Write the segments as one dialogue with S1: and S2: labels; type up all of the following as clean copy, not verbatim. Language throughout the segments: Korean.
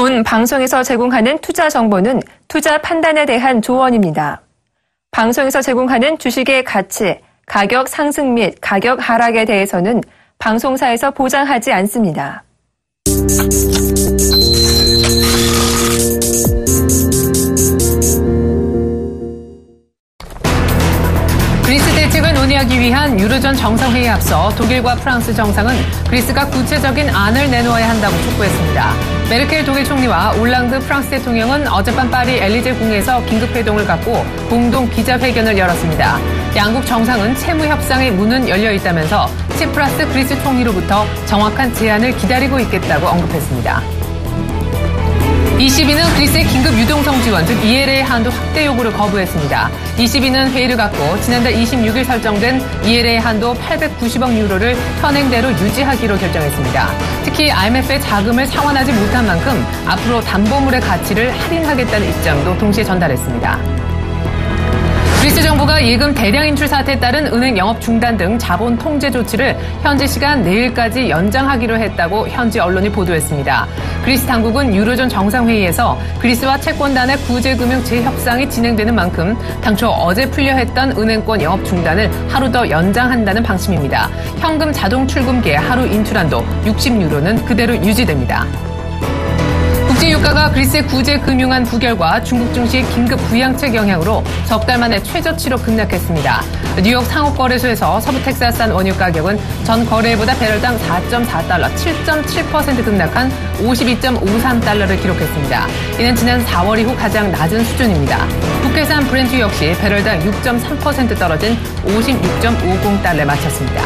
S1: 본 방송에서 제공하는 투자 정보는 투자 판단에 대한 조언입니다. 방송에서 제공하는 주식의 가치, 가격 상승 및 가격 하락에 대해서는 방송사에서 보장하지 않습니다.
S2: 그리스 대책을 논의하기 위한 유로존 정상회의에 앞서 독일과 프랑스 정상은 그리스가 구체적인 안을 내놓아야 한다고 촉구했습니다. 메르켈 독일 총리와 올랑드 프랑스 대통령은 어젯밤 파리 엘리제 궁에서 긴급회동을 갖고 공동 기자회견을 열었습니다. 양국 정상은 채무 협상의 문은 열려 있다면서 치프라스 그리스 총리로부터 정확한 제안을 기다리고 있겠다고 언급했습니다. ECB는 그리스의 긴급 유동성 지원, 즉 ELA 한도 확대 요구를 거부했습니다. ECB는 회의를 갖고 지난달 26일 설정된 ELA 한도 890억 유로를 현행대로 유지하기로 결정했습니다. 특히 IMF의 자금을 상환하지 못한 만큼 앞으로 담보물의 가치를 할인하겠다는 입장도 동시에 전달했습니다. 그리스 정부가 예금 대량 인출 사태에 따른 은행 영업 중단 등 자본 통제 조치를 현지 시간 내일까지 연장하기로 했다고 현지 언론이 보도했습니다. 그리스 당국은 유로존 정상회의에서 그리스와 채권단의 구제금융 재협상이 진행되는 만큼 당초 어제 풀려 했던 은행권 영업 중단을 하루 더 연장한다는 방침입니다. 현금 자동 출금기의 하루 인출한도 60유로는 그대로 유지됩니다. 국제유가가 그리스의 구제금융안 부결과 중국 증시 긴급 부양책 영향으로 석 달 만에 최저치로 급락했습니다. 뉴욕 상업거래소에서 서부 텍사스산 원유 가격은 전 거래일보다 배럴당 4.4달러, 7.7% 급락한 52.53달러를 기록했습니다. 이는 지난 4월 이후 가장 낮은 수준입니다. 북해산 브렌트 역시 배럴당 6.3% 떨어진 56.50달러에 마쳤습니다.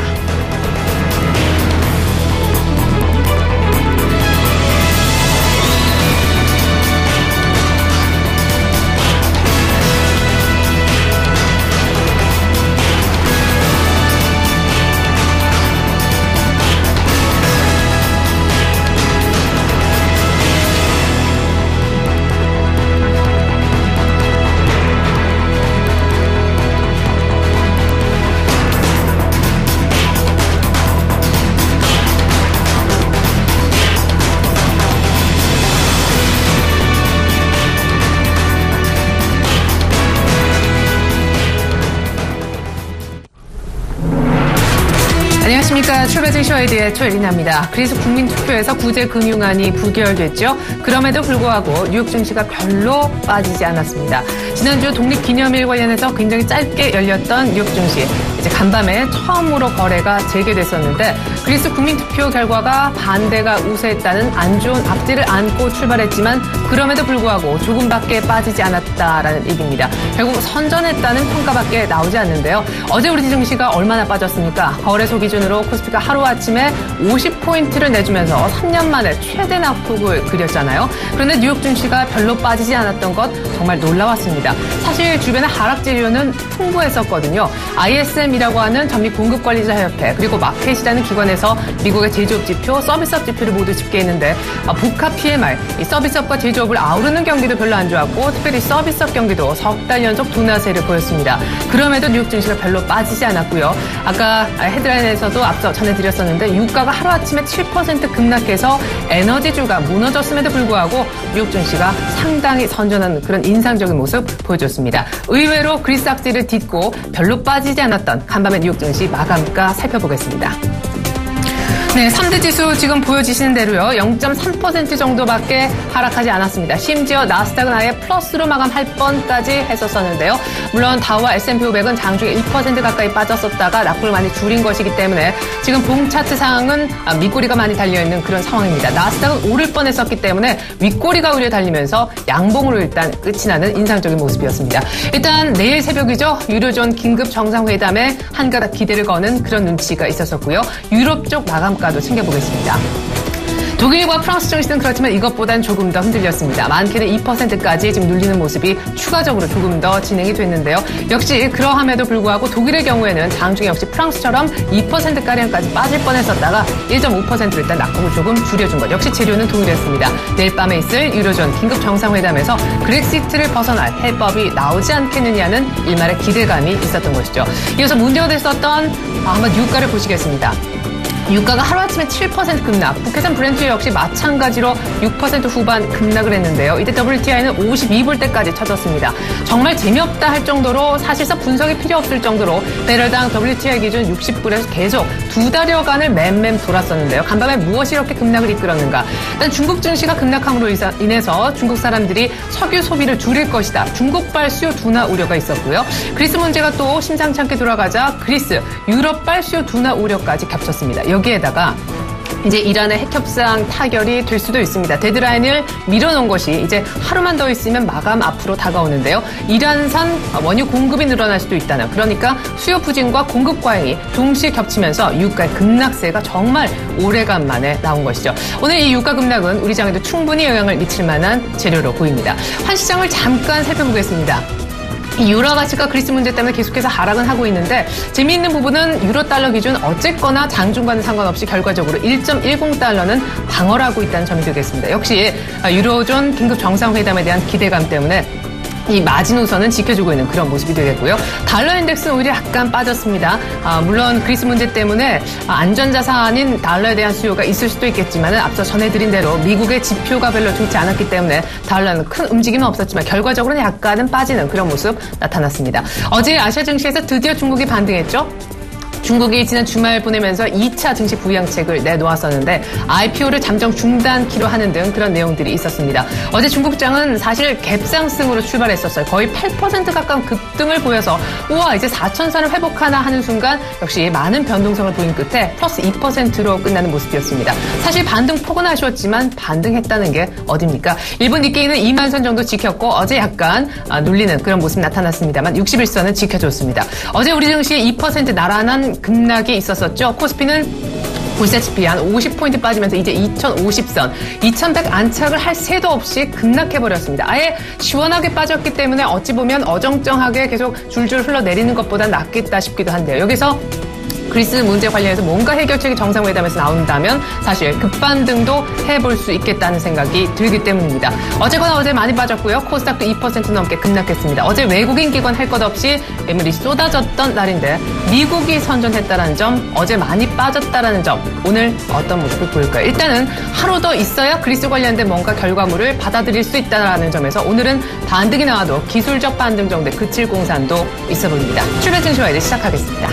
S2: 안녕하십니까. 출발증쇼에이드의 최리나입니다. 그리스 국민투표에서 구제금융안이 부결됐죠. 그럼에도 불구하고 뉴욕 증시가 별로 빠지지 않았습니다. 지난주 독립기념일 관련해서 굉장히 짧게 열렸던 뉴욕 증시. 이제 간밤에 처음으로 거래가 재개됐었는데 그리스 국민투표 결과가 반대가 우세했다는 안 좋은 앞뒤를 안고 출발했지만 그럼에도 불구하고 조금밖에 빠지지 않았다라는 얘기입니다. 결국 선전했다는 평가밖에 나오지 않는데요. 어제 우리 증시가 얼마나 빠졌습니까? 거래소 기준으로 코스피가 하루아침에 50포인트를 내주면서 3년 만에 최대 낙폭을 그렸잖아요. 그런데 뉴욕 증시가 별로 빠지지 않았던 것 정말 놀라웠습니다. 사실 주변에 하락 재료는 풍부했었거든요. ISM이라고 하는 전미 공급관리자협회 그리고 마켓이라는 기관에서 미국의 제조업 지표, 서비스업 지표를 모두 집계했는데 복합 PMI, 이 서비스업과 제조업을 아우르는 경기도 별로 안 좋았고 특별히 서비스업 경기도 석 달 연속 둔화세를 보였습니다. 그럼에도 뉴욕 증시가 별로 빠지지 않았고요. 아까 헤드라인에서도 앞서 전해드렸었는데 유가가 하루아침에 7% 급락해서 에너지주가 무너졌음에도 불구하고 뉴욕 증시가 상당히 선전한 그런 인상적인 모습 보여줬습니다. 의외로 그리스 악재를 딛고 별로 빠지지 않았던 간밤의 뉴욕 증시 마감가 살펴보겠습니다. 네, 3대 지수 지금 보여지시는 대로요. 0.3% 정도밖에 하락하지 않았습니다. 심지어 나스닥은 아예 플러스로 마감할 뻔까지 했었었는데요. 물론 다우와 S&P 500은 장중에 1% 가까이 빠졌었다가 낙폭을 많이 줄인 것이기 때문에 지금 봉 차트상은 밑꼬리가 많이 달려있는 그런 상황입니다. 나스닥은 오를 뻔했었기 때문에 윗꼬리가 오히려 달리면서 양봉으로 일단 끝이 나는 인상적인 모습이었습니다. 일단 내일 새벽이죠. 유로존 긴급 정상회담에 한가닥 기대를 거는 그런 눈치가 있었었고요. 유럽 쪽 마감가도 챙겨보겠습니다. 독일과 프랑스 증시는 그렇지만 이것보단 조금 더 흔들렸습니다. 많게는 2%까지 지금 눌리는 모습이 추가적으로 조금 더 진행이 됐는데요. 역시 그러함에도 불구하고 독일의 경우에는 장중에 역시 프랑스처럼 2%가량까지 빠질 뻔했었다가 1.5%로 일단 낙폭을 조금 줄여준 것. 역시 재료는 동일했습니다. 내일 밤에 있을 유로존 긴급 정상회담에서 브렉시트를 벗어날 해법이 나오지 않겠느냐는 일말의 기대감이 있었던 것이죠. 이어서 문제가 됐었던 한번 유가를 보시겠습니다. 유가가 하루아침에 7% 급락, 북해산 브렌트 역시 마찬가지로 6% 후반 급락을 했는데요. 이때 WTI는 52불대까지 쳐졌습니다. 정말 재미없다 할 정도로 사실상 분석이 필요 없을 정도로 배럴당 WTI 기준 60불에서 계속 2달여간을 맴맴 돌았었는데요. 간밤에 무엇이 이렇게 급락을 이끌었는가? 일단 중국 증시가 급락함으로 인해서 중국 사람들이 석유 소비를 줄일 것이다. 중국발 수요 둔화 우려가 있었고요. 그리스 문제가 또 심상치 않게 돌아가자 그리스, 유럽발 수요 둔화 우려까지 겹쳤습니다. 여기에다가 이제 이란의 핵협상 타결이 될 수도 있습니다. 데드라인을 밀어놓은 것이 이제 하루만 더 있으면 마감 앞으로 다가오는데요. 이란산 원유 공급이 늘어날 수도 있다는, 그러니까 수요 부진과 공급 과잉이 동시에 겹치면서 유가의 급락세가 정말 오래간만에 나온 것이죠. 오늘 이 유가 급락은 우리 장에도 충분히 영향을 미칠 만한 재료로 보입니다. 환시장을 잠깐 살펴보겠습니다. 이 유로 가치가 그리스 문제 때문에 계속해서 하락은 하고 있는데 재미있는 부분은 유로 달러 기준 어쨌거나 장중과는 상관없이 결과적으로 1.10달러는 방어를 하고 있다는 점이 되겠습니다. 역시 유로존 긴급 정상회담에 대한 기대감 때문에 이 마지노선은 지켜주고 있는 그런 모습이 되겠고요. 달러 인덱스는 오히려 약간 빠졌습니다. 물론 그리스 문제 때문에 안전자산인 달러에 대한 수요가 있을 수도 있겠지만 앞서 전해드린 대로 미국의 지표가 별로 좋지 않았기 때문에 달러는 큰 움직임은 없었지만 결과적으로는 약간은 빠지는 그런 모습 나타났습니다. 어제 아시아 증시에서 드디어 중국이 반등했죠. 중국이 지난 주말 보내면서 2차 증시 부양책을 내놓았었는데 IPO를 잠정 중단키로 하는 등 그런 내용들이 있었습니다. 어제 중국장은 사실 갭상승으로 출발했었어요. 거의 8% 가까운 급등을 보여서 우와 이제 4천선을 회복하나 하는 순간 역시 많은 변동성을 보인 끝에 플러스 2%로 끝나는 모습이었습니다. 사실 반등 폭은 아쉬웠지만 반등했다는 게 어딥니까? 일본 니케이는 2만선 정도 지켰고 어제 약간 눌리는 그런 모습 나타났습니다만 61선은 지켜줬습니다. 어제 우리 증시 2% 나란한 급락이 있었었죠. 코스피는 보시다시피 한 50포인트 빠지면서 이제 2050선, 2100 안착을 할 새도 없이 급락해버렸습니다. 아예 시원하게 빠졌기 때문에 어찌 보면 어정쩡하게 계속 줄줄 흘러내리는 것보다 낫겠다 싶기도 한데요. 여기서 그리스 문제 관련해서 뭔가 해결책이 정상회담에서 나온다면 사실 급반등도 해볼 수 있겠다는 생각이 들기 때문입니다. 어제거나 어제 많이 빠졌고요. 코스닥도 2% 넘게 급락했습니다. 어제 외국인 기관 할 것 없이 매물이 쏟아졌던 날인데 미국이 선전했다는 점, 어제 많이 빠졌다는 점, 오늘 어떤 모습을 보일까요? 일단은 하루 더 있어야 그리스 관련된 뭔가 결과물을 받아들일 수 있다는 점에서 오늘은 반등이 나와도 기술적 반등 정도에 그칠 공산도 있어 보입니다. 출발 증시와 이제 시작하겠습니다.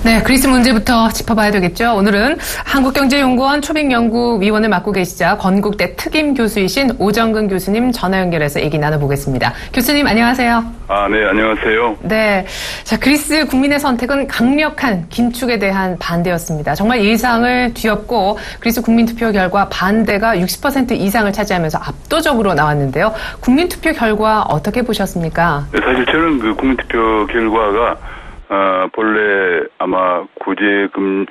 S2: 네, 그리스 문제부터 짚어봐야 되겠죠. 오늘은 한국경제연구원 초빙연구위원을 맡고 계시자 건국대 특임 교수이신 오정근 교수님 전화 연결해서 얘기 나눠보겠습니다. 교수님 안녕하세요.
S3: 네, 안녕하세요.
S2: 네, 자 그리스 국민의 선택은 강력한 긴축에 대한 반대였습니다. 정말 예상을 뒤엎고 그리스 국민투표 결과 반대가 60% 이상을 차지하면서 압도적으로 나왔는데요. 국민투표 결과 어떻게 보셨습니까?
S3: 네, 사실 저는 그 국민투표 결과가 본래 아마 구제금융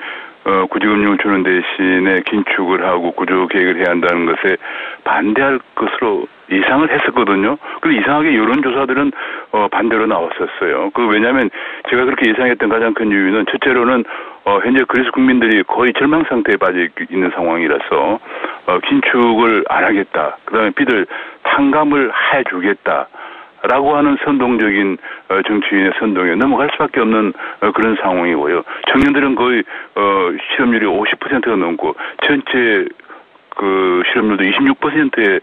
S3: 주는 대신에 긴축을 하고 구조 계획을 해야 한다는 것에 반대할 것으로 예상을 했었거든요. 근데 이상하게 여론조사들은 반대로 나왔었어요. 왜냐하면 제가 그렇게 예상했던 가장 큰 이유는 첫째로는 현재 그리스 국민들이 거의 절망 상태에 빠져 있는 상황이라서 긴축을 안 하겠다. 그다음에 비들 탕감을 해주겠다. 라고 하는 선동적인 정치인의 선동에 넘어갈 수밖에 없는 그런 상황이고요. 청년들은 거의 실업률이 50%가 넘고 전체 그 실업률도 26%에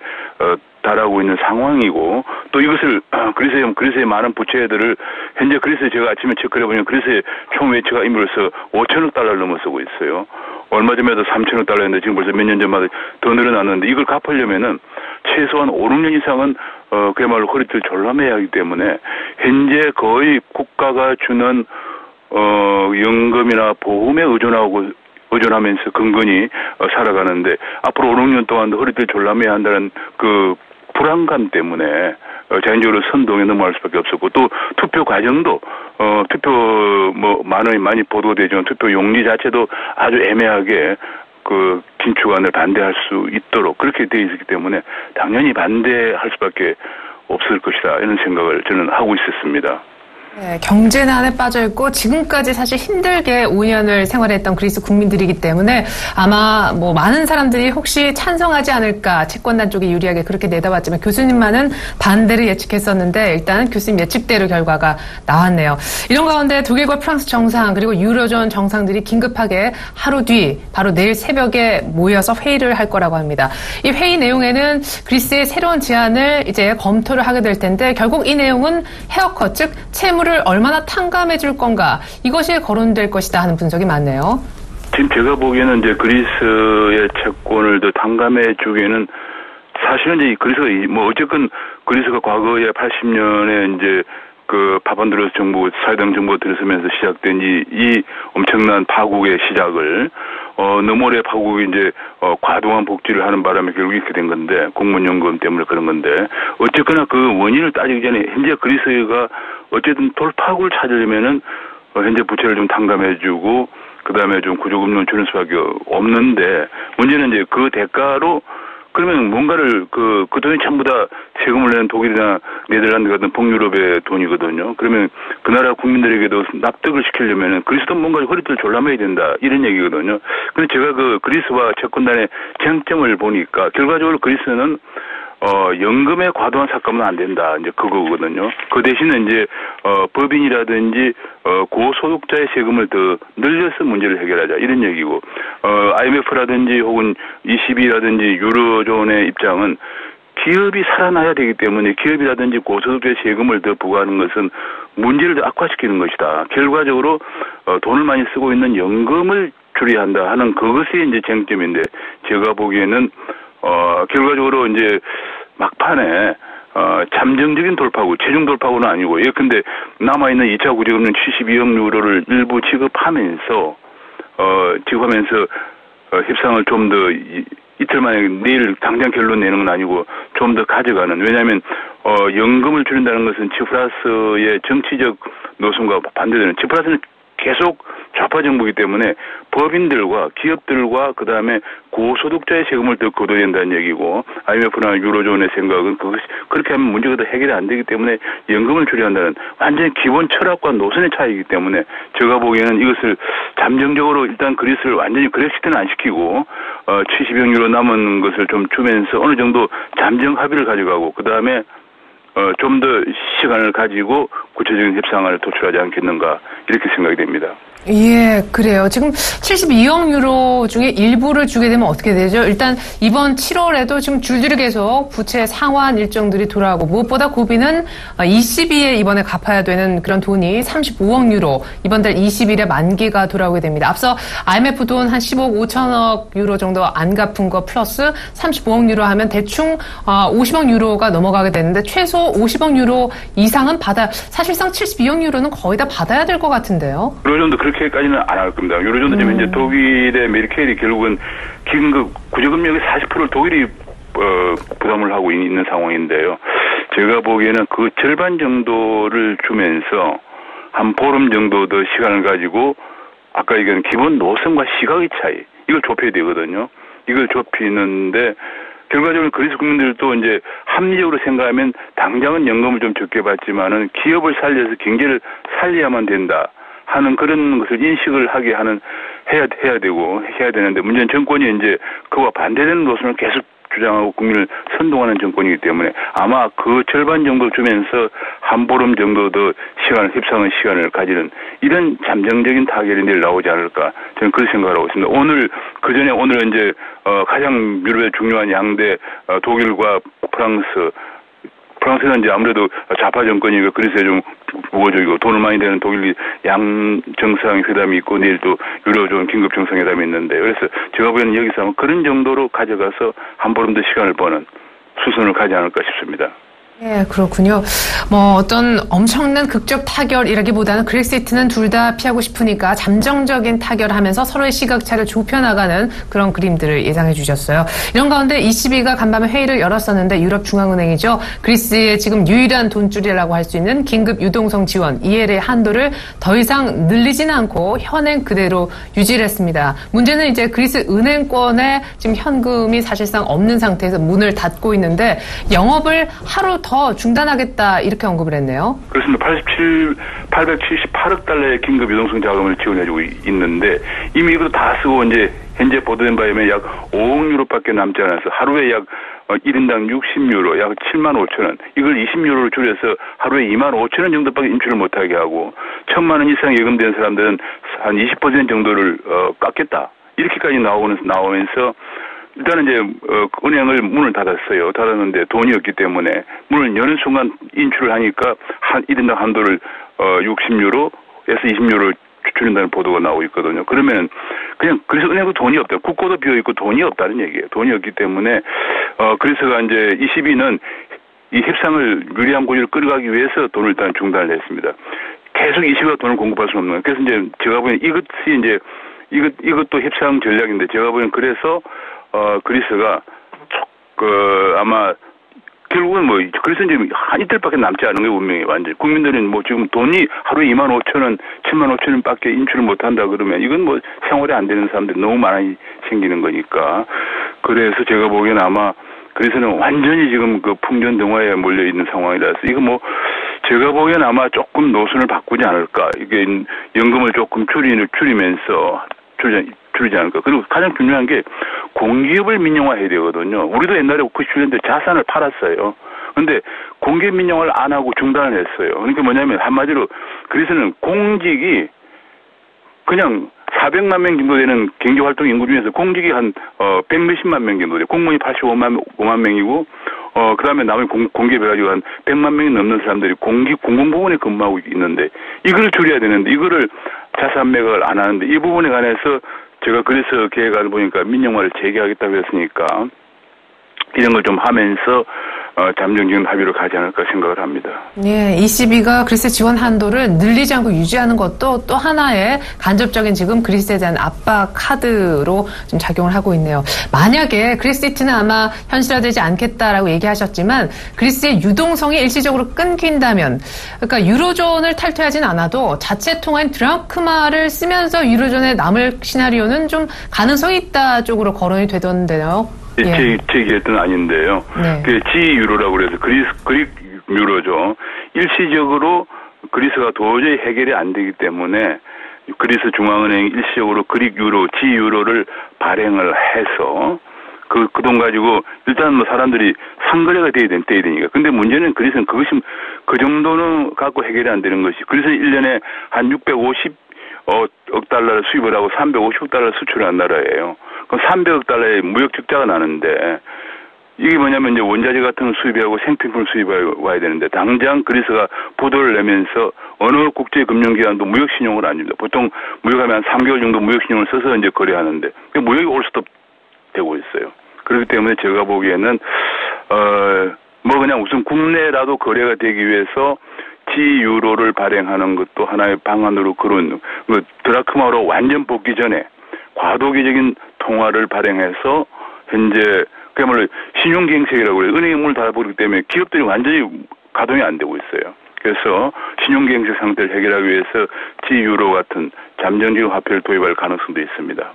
S3: 달하고 있는 상황이고 또 이것을 그리스의 많은 부채들을 현재 그리스에 제가 아침에 체크해 보면 그리스의 총 외채가 임으로써 5천억 달러를 넘어서고 있어요. 얼마 전에도 3천억 달러였는데 지금 벌써 몇 년 전마다 더 늘어났는데 이걸 갚으려면은 최소한 5, 6년 이상은 그야말로 허리띠를 졸라매야 하기 때문에 현재 거의 국가가 주는 연금이나 보험에 의존하면서 근근히 살아가는데 앞으로 5, 6년 동안 허리띠를 졸라매야 한다는 그 불안감 때문에 자연적으로 선동에 넘어갈 수밖에 없었고 또 투표 과정도 투표 많이 보도되지만 투표 용지 자체도 아주 애매하게 그 긴축안을 반대할 수 있도록 그렇게 돼 있기 때문에 당연히 반대할 수밖에 없을 것이다 이런 생각을 저는 하고 있었습니다.
S2: 네, 경제난에 빠져 있고 지금까지 사실 힘들게 5년을 생활했던 그리스 국민들이기 때문에 아마 많은 사람들이 혹시 찬성하지 않을까 채권단 쪽이 유리하게 그렇게 내다봤지만 교수님만은 반대를 예측했었는데 일단 교수님 예측대로 결과가 나왔네요. 이런 가운데 독일과 프랑스 정상 그리고 유로존 정상들이 긴급하게 하루 뒤 바로 내일 새벽에 모여서 회의를 할 거라고 합니다. 이 회의 내용에는 그리스의 새로운 제안을 이제 검토를 하게 될 텐데 결국 이 내용은 헤어컷 즉 채무를 얼마나 탕감해 줄 건가 이것이 거론될 것이다 하는 분석이 많네요.
S3: 지금 제가 보기에는 이제 그리스의 채권을 더 탕감해 주기에는 사실은 이제 그리스가 어쨌건 그리스가 과거에 80년에 이제 그 파반드로스 정부 사회당 정부가 들어서면서 시작된 이 엄청난 파국의 시작을 너몰의 파국이 이제 과도한 복지를 하는 바람에 결국 이렇게 된 건데 공무원연금 때문에 그런 건데 어쨌거나 그 원인을 따지기 전에 현재 그리스가 어쨌든 돌파구를 찾으려면은 현재 부채를 좀 탕감해주고 그 다음에 좀 구조금융을 주는 수밖에 없는데 문제는 이제 그 대가로 그러면 뭔가를 그 돈이 전부 다 세금을 내는 독일이나 네덜란드 같은 북유럽의 돈이거든요. 그러면 그 나라 국민들에게도 납득을 시키려면은 그리스도 뭔가 허리띠를 졸라매야 된다 이런 얘기거든요. 근데 제가 그 그리스와 채권단의 쟁점을 보니까 결과적으로 그리스는 연금에 과도한 삭감은 안 된다. 이제 그거거든요. 그 대신에 이제, 법인이라든지, 고소득자의 세금을 더 늘려서 문제를 해결하자. 이런 얘기고, IMF라든지 혹은 ECB라든지 유로존의 입장은 기업이 살아나야 되기 때문에 기업이라든지 고소득자의 세금을 더 부과하는 것은 문제를 더 악화시키는 것이다. 결과적으로, 돈을 많이 쓰고 있는 연금을 줄여야 한다 하는 그것이 이제 쟁점인데, 제가 보기에는, 결과적으로 이제 막판에 잠정적인 돌파구, 최종 돌파구는 아니고 예컨대 남아있는 2차 구제금융 72억 유로를 일부 지급하면서 협상을 좀 더 이틀 만에 내일 당장 결론 내는 건 아니고 좀 더 가져가는 왜냐하면 연금을 줄인다는 것은 치프라스의 정치적 노선과 반대되는 치프라스는 계속 좌파 정부이기 때문에 법인들과 기업들과 그다음에 고소득자의 세금을 더 걷어야 된다는 얘기고 IMF나 유로존의 생각은 그것이 그렇게 하면 문제가 더 해결이 안 되기 때문에 연금을 줄여야 한다는 완전히 기본 철학과 노선의 차이이기 때문에 제가 보기에는 이것을 잠정적으로 일단 그리스를 완전히 그렉시트는 안 시키고 70억 유로 남은 것을 좀 주면서 어느 정도 잠정 합의를 가져가고 그다음에 좀 더 시간을 가지고 구체적인 협상을 도출하지 않겠는가 이렇게 생각이 됩니다.
S2: 예, 그래요. 지금 72억 유로 중에 일부를 주게 되면 어떻게 되죠? 일단 이번 7월에도 지금 줄줄이 계속 부채 상환 일정들이 돌아오고 무엇보다 고비는 ECB에 이번에 갚아야 되는 그런 돈이 35억 유로 이번 달 20일에 만기가 돌아오게 됩니다. 앞서 IMF 돈 한 15억 5천억 유로 정도 안 갚은 거 플러스 35억 유로 하면 대충 50억 유로가 넘어가게 되는데 최소 50억 유로 이상은 사실상 72억 유로는 거의 다 받아야 될 것 같은데요.
S3: 유로존도 그렇게까지는 안 할 겁니다. 유로존도 지금 이제 독일의 메르켈이 결국은 긴급 구제금융의 40%를 독일이 부담을 하고 있는 상황인데요. 제가 보기에는 그 절반 정도를 주면서 한 보름 정도 더 시간을 가지고 아까 얘기한 기본 노선과 시각의 차이 이걸 좁혀야 되거든요. 이걸 좁히는데 결과적으로 그리스 국민들도 이제 합리적으로 생각하면 당장은 연금을 좀 적게 받지만은 기업을 살려서 경제를 살려야만 된다 하는 그런 것을 인식을 하게 해야 되는데 문제는 정권이 이제 그와 반대되는 노선을 계속 주장하고 국민을 선동하는 정권이기 때문에 아마 그 절반 정도 주면서 한 보름 정도 더 협상의 시간을 가지는 이런 잠정적인 타결이 내일 나오지 않을까 저는 그렇게 생각을 하고 있습니다. 오늘은 이제 가장 유럽의 중요한 양대 독일과 프랑스는 이제 아무래도 좌파 정권이고 그리스에 좀 우호적이고 돈을 많이 되는 독일이 양 정상 회담이 있고 내일 또 유로존 긴급 정상회담이 있는데 그래서 제가 보기에는 여기서 그런 정도로 가져가서 한 보름 더 시간을 버는 수순을 가지 않을까 싶습니다.
S2: 네, 그렇군요. 뭐 어떤 엄청난 극적 타결이라기보다는 그렉시트는 둘 다 피하고 싶으니까 잠정적인 타결하면서 서로의 시각차를 좁혀나가는 그런 그림들을 예상해 주셨어요. 이런 가운데 ECB가 간밤에 회의를 열었었는데 유럽중앙은행이죠. 그리스의 지금 유일한 돈줄이라고 할 수 있는 긴급 유동성 지원 EL의 한도를 더 이상 늘리지는 않고 현행 그대로 유지를 했습니다. 문제는 이제 그리스 은행권에 지금 현금이 사실상 없는 상태에서 문을 닫고 있는데 영업을 하루 더 중단하겠다 이렇게 언급을 했네요.
S3: 그렇습니다. 878억 달러의 긴급 유동성 자금을 지원해주고 있는데 이미 이것도 다 쓰고 이제 현재 보도된 바에 의하면 약 5억 유로밖에 남지 않아서 하루에 약 1인당 60유로, 약 7만 5천 원. 이걸 20유로로 줄여서 하루에 2만 5천 원 정도밖에 인출을 못하게 하고 1,000만 원 이상 예금된 사람들은 한 20% 정도를 깎겠다. 이렇게까지 나오면서 일단은 이제 은행을 문을 닫았어요. 닫았는데 돈이 없기 때문에 문을 여는 순간 인출을 하니까 한 1인당 한도를 60유로에서 20유로 줄인다는 보도가 나오고 있거든요. 그러면 그냥 그래서 은행도 돈이 없다. 국고도 비어 있고 돈이 없다는 얘기예요. 돈이 없기 때문에 그래서가 이제 ECB는 이 협상을 유리한 고지를 끌어가기 위해서 돈을 일단 중단을 했습니다. 계속 ECB가 돈을 공급할 수는 없는 거예요. 그래서 이제 제가 보기엔 이것이 이제 이것도 협상 전략인데 제가 보기엔 그래서 그리스가 아마 결국은 뭐 그래서 이제 한 이틀밖에 남지 않은 게 운명이 완전 국민들은 뭐 지금 돈이 하루에 2만 5천 원, 7만 5천 원밖에 인출을 못 한다 그러면 이건 뭐 생활이 안 되는 사람들이 너무 많이 생기는 거니까 그래서 제가 보기엔 아마 그래서는 완전히 지금 그 풍전등화에 몰려 있는 상황이라서 이거 뭐 제가 보기엔 아마 조금 노선을 바꾸지 않을까 이게 연금을 조금 줄이면서 줄이지 않을까. 그리고 가장 중요한 게 공기업을 민영화해야 되거든요. 우리도 옛날에 97년대 자산을 팔았어요. 그런데 공기업 민영화를 안 하고 중단을 했어요. 그러니까 뭐냐면 한마디로 그래서는 공직이 그냥 400만 명 정도 되는 경제활동 인구 중에서 공직이 한 100몇십만 명 정도 돼요. 공무원이 85만 명이고 그다음에 남은 공기업 해가지고 한 100만 명이 넘는 사람들이 공공부문에 근무하고 있는데 이걸 줄여야 되는데 이거를 자산 매각을 안 하는데 이 부분에 관해서 제가 그래서 계획안을 보니까 민영화를 재개하겠다고 했으니까 이런 걸 좀 하면서 잠정적인 합의로 가지 않을까 생각을 합니다.
S2: 네, ECB가 그리스 지원 한도를 늘리지 않고 유지하는 것도 또 하나의 간접적인 지금 그리스에 대한 압박 카드로 좀 작용을 하고 있네요. 만약에 그리스시티는 아마 현실화되지 않겠다라고 얘기하셨지만 그리스의 유동성이 일시적으로 끊긴다면 그러니까 유로존을 탈퇴하진 않아도 자체 통화인 드라크마를 쓰면서 유로존에 남을 시나리오는 좀 가능성이 있다 쪽으로 거론이 되던데요.
S3: 제 얘기했던 아닌데요.
S2: 네.
S3: 그 G-유로라고 그래서 그릭 유로죠. 일시적으로 그리스가 도저히 해결이 안 되기 때문에 그리스 중앙은행이 일시적으로 그릭 유로, G-유로를 발행을 해서 그 돈 가지고 일단 뭐 사람들이 상거래가 돼야 되니까. 근데 문제는 그리스는 그것이 그 정도는 갖고 해결이 안 되는 것이 그리스는 1년에 한 650억 달러를 수입을 하고 350억 달러를 수출한 나라예요. 그럼 300억 달러의 무역 적자가 나는데 이게 뭐냐면 이제 원자재 같은 걸 수입하고 생필품을 수입해 와야 되는데 당장 그리스가 보도를 내면서 어느 국제금융기관도 무역신용을 안 줍니다. 보통 무역하면 한 3개월 정도 무역신용을 써서 이제 거래하는데 무역이 올 수도 되고 있어요. 그렇기 때문에 제가 보기에는 뭐 그냥 우선 국내라도 거래가 되기 위해서 G-유로를 발행하는 것도 하나의 방안으로 그런 드라크마로 완전 복귀 전에 과도기적인 통화를 발행해서 현재 그야말로 신용기행책이라고 그래요. 은행이 문을 닫아버리기 때문에 기업들이 완전히 가동이 안 되고 있어요. 그래서 신용기행책 상태를 해결하기 위해서 G-유로 같은 잠정적인 화폐를 도입할 가능성도 있습니다.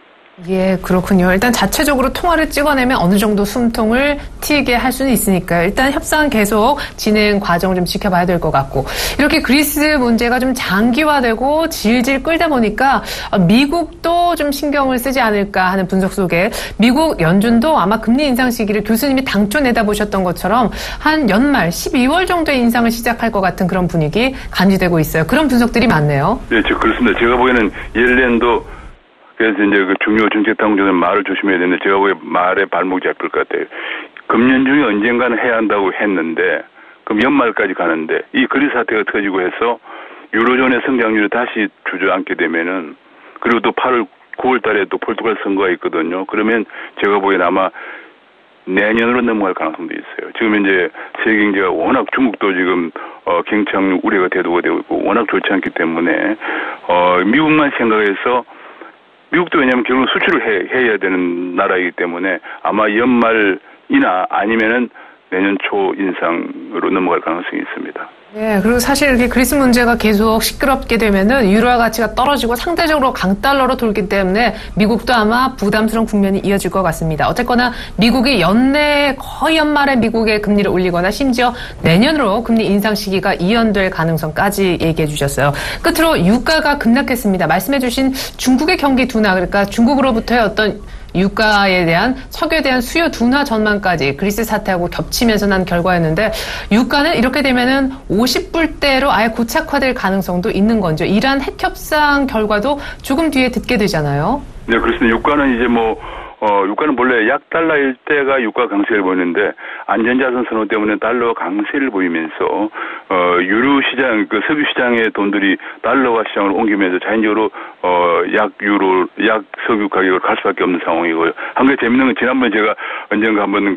S2: 예, 그렇군요. 일단 자체적으로 통화를 찍어내면 어느 정도 숨통을 튀게 할 수는 있으니까요. 일단 협상 계속 진행 과정을 좀 지켜봐야 될 것 같고 이렇게 그리스 문제가 좀 장기화되고 질질 끌다 보니까 미국도 좀 신경을 쓰지 않을까 하는 분석 속에 미국 연준도 아마 금리 인상 시기를 교수님이 당초 내다보셨던 것처럼 한 연말 12월 정도에 인상을 시작할 것 같은 그런 분위기 감지되고 있어요. 그런 분석들이 많네요.
S3: 네, 그렇습니다. 제가 보기에는 옐렌도 그래서 이제 그 중요 정책당국자는 말을 조심해야 되는데 제가 보기에 말에 발목이 잡힐 것 같아요. 금년 중에 언젠가는 해야 한다고 했는데 그럼 연말까지 가는데 이 그리스 사태가 터지고 해서 유로존의 성장률이 다시 주저앉게 되면은 그리고 또 9월 달에 또 포르투갈 선거가 있거든요. 그러면 제가 보기엔 아마 내년으로 넘어갈 가능성도 있어요. 지금 이제 세계 경제가 워낙 중국도 지금 경착륙 우려가 대두가 되고 있고 워낙 좋지 않기 때문에 미국만 생각해서 미국도 왜냐하면 결국 수출을 해야 되는 나라이기 때문에 아마 연말이나 아니면은 내년 초 인상으로 넘어갈 가능성이 있습니다.
S2: 네, 그리고 사실 이렇게 그리스 문제가 계속 시끄럽게 되면은 유로화 가치가 떨어지고 상대적으로 강달러로 돌기 때문에 미국도 아마 부담스러운 국면이 이어질 것 같습니다. 어쨌거나 미국이 거의 연말에 미국의 금리를 올리거나 심지어 내년으로 금리 인상 시기가 이연될 가능성까지 얘기해 주셨어요. 끝으로 유가가 급락했습니다. 말씀해 주신 중국의 경기 둔화, 그러니까 중국으로부터의 어떤 유가에 대한 석유에 대한 수요 둔화 전망까지 그리스 사태하고 겹치면서 난 결과였는데 유가는 이렇게 되면은 50불대로 아예 고착화될 가능성도 있는 건죠. 이란 핵 협상 결과도 조금 뒤에 듣게 되잖아요.
S3: 네, 그렇습니다. 유가는 이제 유가는 원래 약 달러일 때가 유가 강세를 보이는데 안전자산 선호 때문에 달러 강세를 보이면서 유로 시장 그 석유 시장의 돈들이 달러화 시장으로 옮기면서 자연적으로 약 석유 가격을 갈 수밖에 없는 상황이고요. 한 가지 재밌는 건 지난번에 제가 언젠가 한번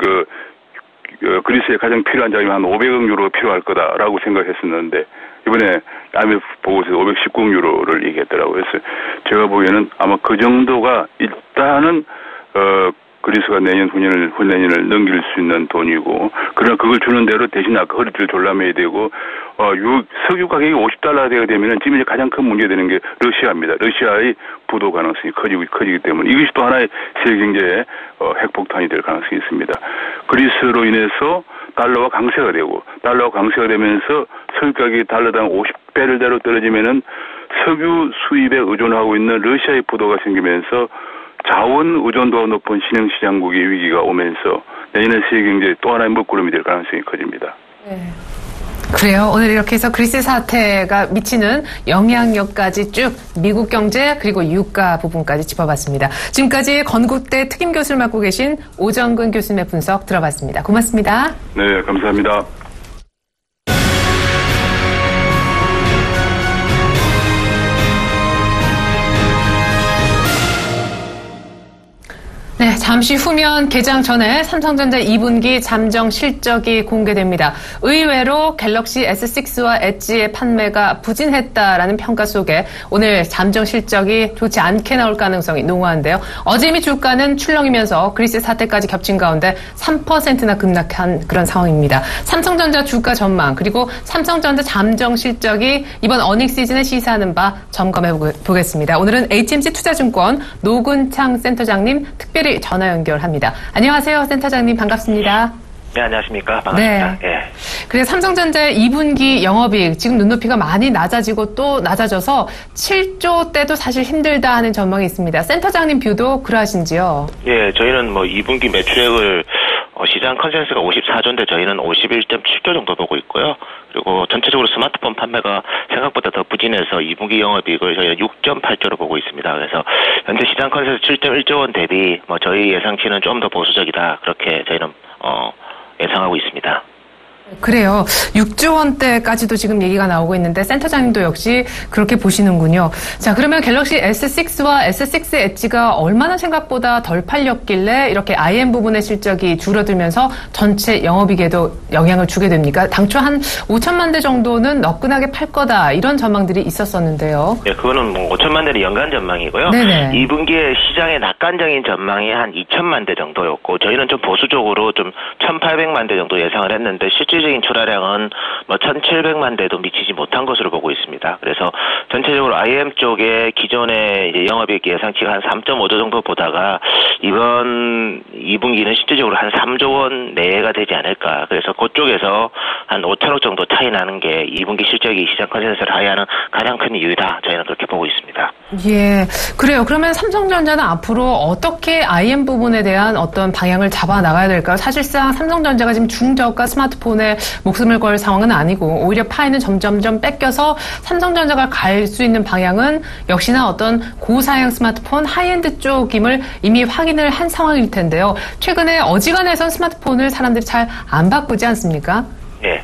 S3: 그리스에 가장 필요한 자금이 한 500억 유로가 필요할 거다라고 생각했었는데 이번에 IMF 보고서에서 519억 유로를 얘기했더라고요. 그래서 제가 보기에는 아마 그 정도가 일단은 그리스가 후내년을 넘길 수 있는 돈이고, 그러나 그걸 주는 대로 대신 아까 허리띠를 졸라매야 되고, 석유 가격이 $50가 되면 지금 이제 가장 큰 문제가 되는 게 러시아입니다. 러시아의 부도 가능성이 커지기 때문에 이것이 또 하나의 세계 경제의 핵폭탄이 될 가능성이 있습니다. 그리스로 인해서 달러가 강세가 되면서 석유 가격이 달러당 50배를대로 떨어지면은 석유 수입에 의존하고 있는 러시아의 부도가 생기면서 자원 의존도가 높은 신흥시장국의 위기가 오면서 내년에 세계 경제에 또 하나의 먹구름이 될 가능성이 커집니다.
S2: 네. 그래요. 오늘 이렇게 해서 그리스 사태가 미치는 영향력까지 쭉 미국 경제 그리고 유가 부분까지 짚어봤습니다. 지금까지 건국대 특임 교수를 맡고 계신 오정근 교수님의 분석 들어봤습니다. 고맙습니다.
S3: 네, 감사합니다.
S2: 네, 잠시 후면 개장 전에 삼성전자 2분기 잠정 실적이 공개됩니다. 의외로 갤럭시 S6와 엣지의 판매가 부진했다라는 평가 속에 오늘 잠정 실적이 좋지 않게 나올 가능성이 농후한데요. 어제 이미 주가는 출렁이면서 그리스 사태까지 겹친 가운데 3%나 급락한 그런 상황입니다. 삼성전자 주가 전망 그리고 삼성전자 잠정 실적이 이번 어닝 시즌에 시사하는 바 점검해 보겠습니다. 오늘은 HMC 투자증권 노근창 센터장님 특별히 전화 연결합니다. 안녕하세요, 센터장님. 반갑습니다.
S4: 네, 안녕하십니까. 반갑습니다.
S2: 네. 예. 그래서 삼성전자의 2분기 영업이익 지금 눈높이가 많이 낮아지고 또 낮아져서 7조 대도 사실 힘들다 하는 전망이 있습니다. 센터장님 뷰도 그러하신지요?
S4: 예, 저희는 2분기 매출액을 시장 컨센서스가 54조인데 저희는 51.7조 정도 보고 있고요. 그리고 전체적으로 스마트폰 판매가 생각보다 더 부진해서 2분기 영업이익을 저희는 6.8조로 보고 있습니다. 그래서 현재 시장 컨센서스 7.1조 원 대비 저희 예상치는 좀 더 보수적이다. 그렇게 저희는 예상하고 있습니다.
S2: 그래요. 6조 원대까지도 지금 얘기가 나오고 있는데 센터장님도 역시 그렇게 보시는군요. 자, 그러면 갤럭시 S6와 S6 엣지가 얼마나 생각보다 덜 팔렸길래 이렇게 IM 부분의 실적이 줄어들면서 전체 영업이익에도 영향을 주게 됩니까? 당초 한 5천만 대 정도는 너끈하게 팔 거다 이런 전망들이 있었었는데요.
S4: 네, 그거는 5천만 대는 연간 전망이고요.
S2: 네네.
S4: 2분기에 시장의 낙관적인 전망이 한 2천만 대 정도였고 저희는 좀 보수적으로 좀 1,800만 대 정도 예상을 했는데 실질적인 출하량은 1,700만 대도 미치지 못한 것으로 보고 있습니다. 그래서 전체적으로 IM 쪽에 기존의 영업이익 예상치가 한 3.5조 정도 보다가 이번 2분기는 실질적으로 한 3조 원 내외가 되지 않을까. 그래서 그쪽에서 한 5천억 정도 차이 나는 게 2분기 실적이 시장 컨센서스를 하회하는 가장 큰 이유다. 저희는 그렇게 보고 있습니다.
S2: 예, 그래요. 그러면 삼성전자는 앞으로 어떻게 IM 부분에 대한 어떤 방향을 잡아 나가야 될까요? 사실상 삼성전자가 지금 중저가 스마트폰에 목숨을 걸 상황은 아니고 오히려 파이는 점점점 뺏겨서 삼성전자가 갈 수 있는 방향은 역시나 어떤 고사양 스마트폰 하이엔드 쪽임을 이미 확인을 한 상황일 텐데요. 최근에 어지간해선 스마트폰을 사람들이 잘 안 바꾸지 않습니까?
S4: 예.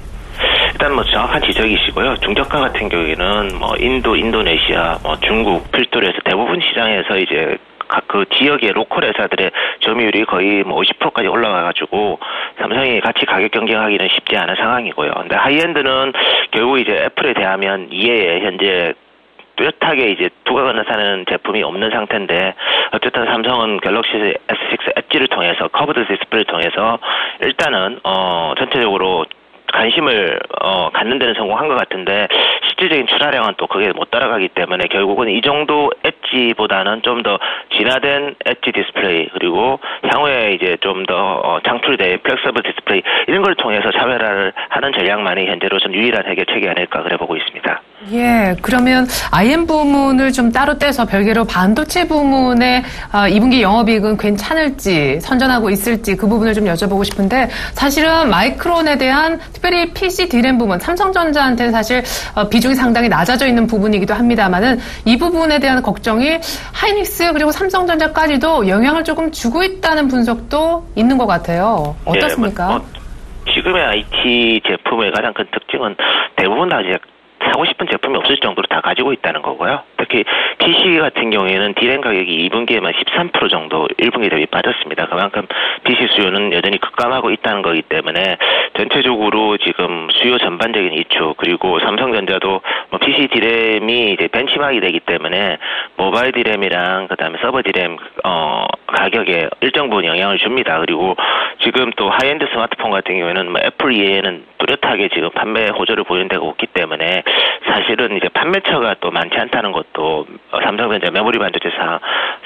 S4: 일단 정확한 지적이시고요. 중저가 같은 경우에는 인도, 인도네시아, 중국, 필두로 해서 대부분 시장에서 이제 그 지역의 로컬 회사들의 점유율이 거의 뭐 50%까지 올라가가지고 삼성이 같이 가격 경쟁하기는 쉽지 않은 상황이고요. 근데 하이엔드는 결국 이제 애플에 대하면 이해에 현재 뚜렷하게 이제 두가 건너사는 제품이 없는 상태인데 어쨌든 삼성은 갤럭시 S6 엣지를 통해서 커브드 디스플레이를 통해서 일단은 전체적으로 관심을 갖는 데는 성공한 것 같은데 실질적인 출하량은 또 그게 못 따라가기 때문에 결국은 이 정도 엣지보다는 좀 더 진화된 엣지 디스플레이 그리고 향후에 이제 좀 더 창출된 플렉서블 디스플레이 이런 걸 통해서 차별화를 하는 전략만이 현재로서는 유일한 해결책이 아닐까 그래 보고 있습니다.
S2: 예, 그러면 IM 부문을 좀 따로 떼서 별개로 반도체 부문의 2분기 영업이익은 괜찮을지 선전하고 있을지 그 부분을 좀 여쭤보고 싶은데 사실은 마이크론에 대한 특별히 PC D램 부분 삼성전자한테는 사실 비중이 상당히 낮아져 있는 부분이기도 합니다만은 이 부분에 대한 걱정이 하이닉스 그리고 삼성전자까지도 영향을 조금 주고 있다는 분석도 있는 것 같아요. 어떻습니까?
S4: 지금의 IT 제품의 가장 큰 특징은 대부분 다 이제 사고 싶은 제품이 없을 정도로 다 가지고 있다는 거고요. 특히 PC 같은 경우에는 D램 가격이 2분기에만 13% 정도 1분기 대비 빠졌습니다. 그만큼 PC 수요는 여전히 급감하고 있다는 거기 때문에 전체적으로 지금 수요 전반적인 이축 그리고 삼성전자도 뭐 PC D램이 이제 벤치마크이 되기 때문에 모바일 D램이랑 그다음에 서버 D램 가격에 일정 부분 영향을 줍니다. 그리고 지금 또 하이엔드 스마트폰 같은 경우에는 뭐 애플 이외에는 뚜렷하게 지금 판매 호조를 보이는 데가 없기 때문에 사실은 이제 판매처가 또 많지 않다는 것도 삼성전자 메모리 반도체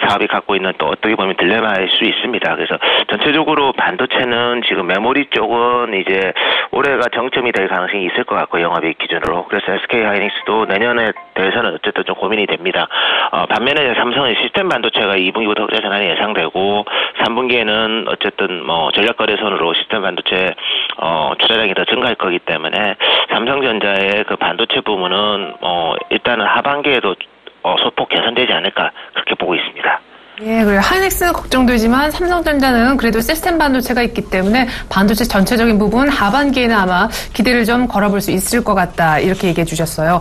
S4: 사업이 갖고 있는 또 어떻게 보면 딜레마일 수 있습니다. 그래서 전체적으로 반도체는 지금 메모리 쪽은 이제 올해가 정점이 될 가능성이 있을 것 같고 영업이익 기준으로 그래서 SK 하이닉스도 내년에 대해서는 어쨌든 좀 고민이 됩니다. 반면에 삼성의 시스템 반도체가 2분기부터 흑자 전환이 예상되고 3분기에는 어쨌든 뭐 전략거래선으로 시스템 반도체 출하량이 더 증가할 거기 때문에 삼성전자의 그 반도체 부문은 일단은 하반기에도 소폭 개선되지 않을까 그렇게 보고 있습니다.
S2: 예, 그리고 하이닉스는 걱정되지만 삼성전자는 그래도 시스템 반도체가 있기 때문에 반도체 전체적인 부분 하반기에는 아마 기대를 좀 걸어볼 수 있을 것 같다 이렇게 얘기해 주셨어요.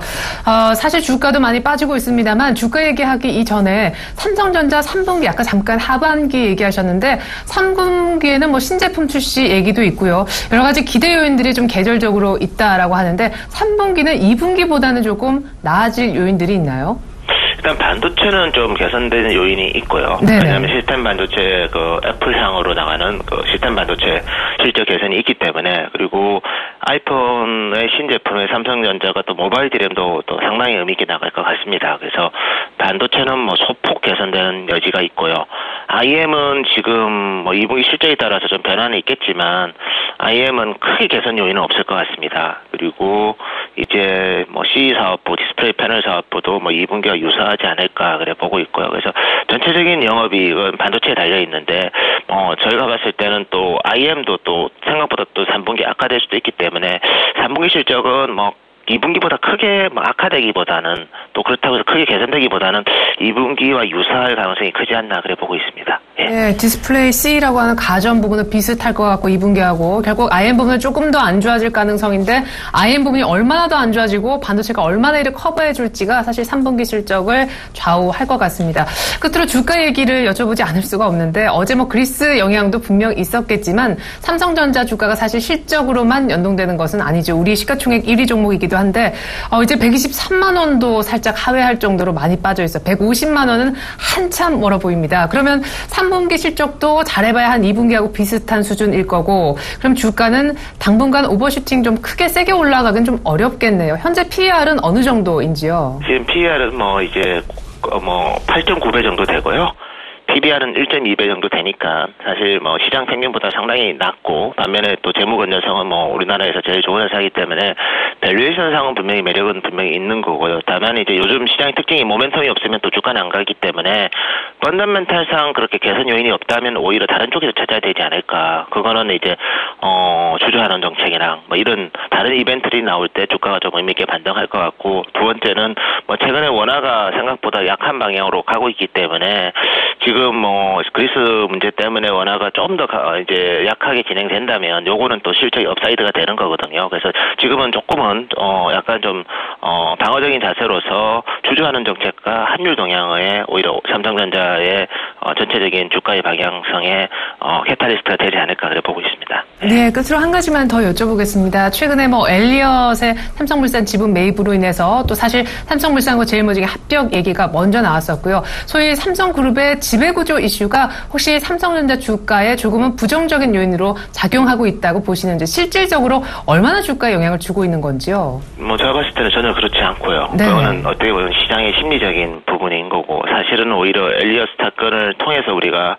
S2: 사실 주가도 많이 빠지고 있습니다만 주가 얘기하기 이전에 삼성전자 3분기 아까 잠깐 하반기 얘기하셨는데 3분기에는 뭐 신제품 출시 얘기도 있고요. 여러 가지 기대 요인들이 좀 계절적으로 있다라고 하는데 3분기는 2분기보다는 조금 나아질 요인들이 있나요?
S4: 일단 반도체는 좀 개선되는 요인이 있고요.
S2: 네네.
S4: 왜냐하면 시스템 반도체 그 애플향으로 나가는 그 시스템 반도체 실적 개선이 있기 때문에 그리고 아이폰의 신제품에 삼성전자가 또 모바일 D램도 또 상당히 의미 있게 나갈 것 같습니다. 그래서 반도체는 뭐 소폭 개선되는 여지가 있고요. IM은 지금 뭐 2분기 실적에 따라서 좀 변화는 있겠지만 IM은 크게 개선 요인은 없을 것 같습니다. 그리고 이제 뭐 CE 사업부, 디스플레이 패널 사업부도 뭐 2분기가 유사하지 않을까 그래 보고 있고요. 그래서 전체적인 영업이익은 반도체에 달려 있는데 저희가 봤을 때는 또 IM도 또 생각보다 또 3분기 악화될 수도 있기 때문에 3분기 실적은 뭐 2분기보다 크게 악화되기보다는 또 그렇다고 해서 크게 개선되기보다는 2분기와 유사할 가능성이 크지 않나 그래 보고 있습니다. 예.
S2: 네, 디스플레이 C라고 하는 가전 부분은 비슷할 것 같고 2분기하고 결국 IM 부분은 조금 더 안 좋아질 가능성인데 IM 부분이 얼마나 더 안 좋아지고 반도체가 얼마나 이를 커버해 줄지가 사실 3분기 실적을 좌우할 것 같습니다. 끝으로 주가 얘기를 여쭤보지 않을 수가 없는데 어제 뭐 그리스 영향도 분명 있었겠지만 삼성전자 주가가 사실 실적으로만 연동되는 것은 아니죠. 우리 시가총액 1위 종목이기도 한데 이제 123만 원도 살짝 하회할 정도로 많이 빠져 있어. 150만 원은 한참 멀어 보입니다. 그러면 3분기 실적도 잘해봐야 한 2분기하고 비슷한 수준일 거고 그럼 주가는 당분간 오버슈팅 좀 크게 세게 올라가긴 좀 어렵겠네요. 현재 PER은 어느 정도인지요?
S4: 지금 PER은 뭐 이제 8.9배 정도 되고요. PBR은 1.2배 정도 되니까 사실 뭐 시장 평균보다 상당히 낮고 반면에 또 재무 건전성은 뭐 우리나라에서 제일 좋은 회사이기 때문에 밸류에이션상은 분명히 매력은 분명히 있는 거고요. 다만 이제 요즘 시장의 특징이 모멘텀이 없으면 또 주가는 안 가기 때문에 펀더멘탈상 그렇게 개선 요인이 없다면 오히려 다른 쪽에서 찾아야 되지 않을까. 그거는 이제 주주환원 정책이랑 뭐 이런 다른 이벤트들이 나올 때 주가가 좀 의미 있게 반등할 것 같고 두 번째는 뭐 최근에 원화가 생각보다 약한 방향으로 가고 있기 때문에 지금 뭐 그리스 문제 때문에 원화가 좀 더 이제 약하게 진행된다면 요거는 또 실적이 업사이드가 되는 거거든요. 그래서 지금은 조금은 약간 좀 방어적인 자세로서 주주환원 정책과 환율 동향에 오히려 삼성전자의 전체적인 주가의 방향성에 캐탈리스트가 되지 않을까 그래 보고 있습니다.
S2: 네, 끝으로 한 가지만 더 여쭤보겠습니다. 최근에 엘리엇의 삼성물산 지분 매입으로 인해서 또 사실 삼성물산과 제일모직의 합병 얘기가 먼저 나왔었고요. 소위 삼성그룹의 지배구조 이슈가 혹시 삼성전자 주가에 조금은 부정적인 요인으로 작용하고 있다고 보시는지, 실질적으로 얼마나 주가에 영향을 주고 있는 건지요?
S4: 제가 봤을 때는 전혀 그렇지 않고요.
S2: 네.
S4: 그거는 어떻게 보면 시장의 심리적인 부분인 거고, 사실은 오히려 엘리엇 사건을 통해서 우리가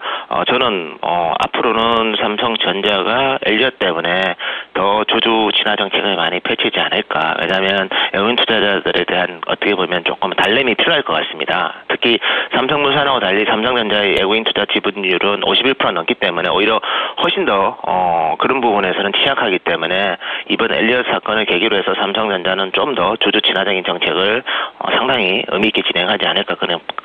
S4: 저는 앞으로는 삼성전자가 엘리엇 때문에 더 주주 진화 정책을 많이 펼치지 않을까. 왜냐하면 외국인 투자자들에 대한 어떻게 보면 조금 달램이 필요할 것 같습니다. 특히 삼성물산하고 달리 삼성전자의 외국인 투자 지분율은 51% 넘기 때문에 오히려 훨씬 더 그런 부분에서는 취약하기 때문에 이번 엘리엇 사건을 계기로 해서 삼성전자는 좀 더 주주 진화적인 정책을 상당히 의미 있게 진행하지 않을까,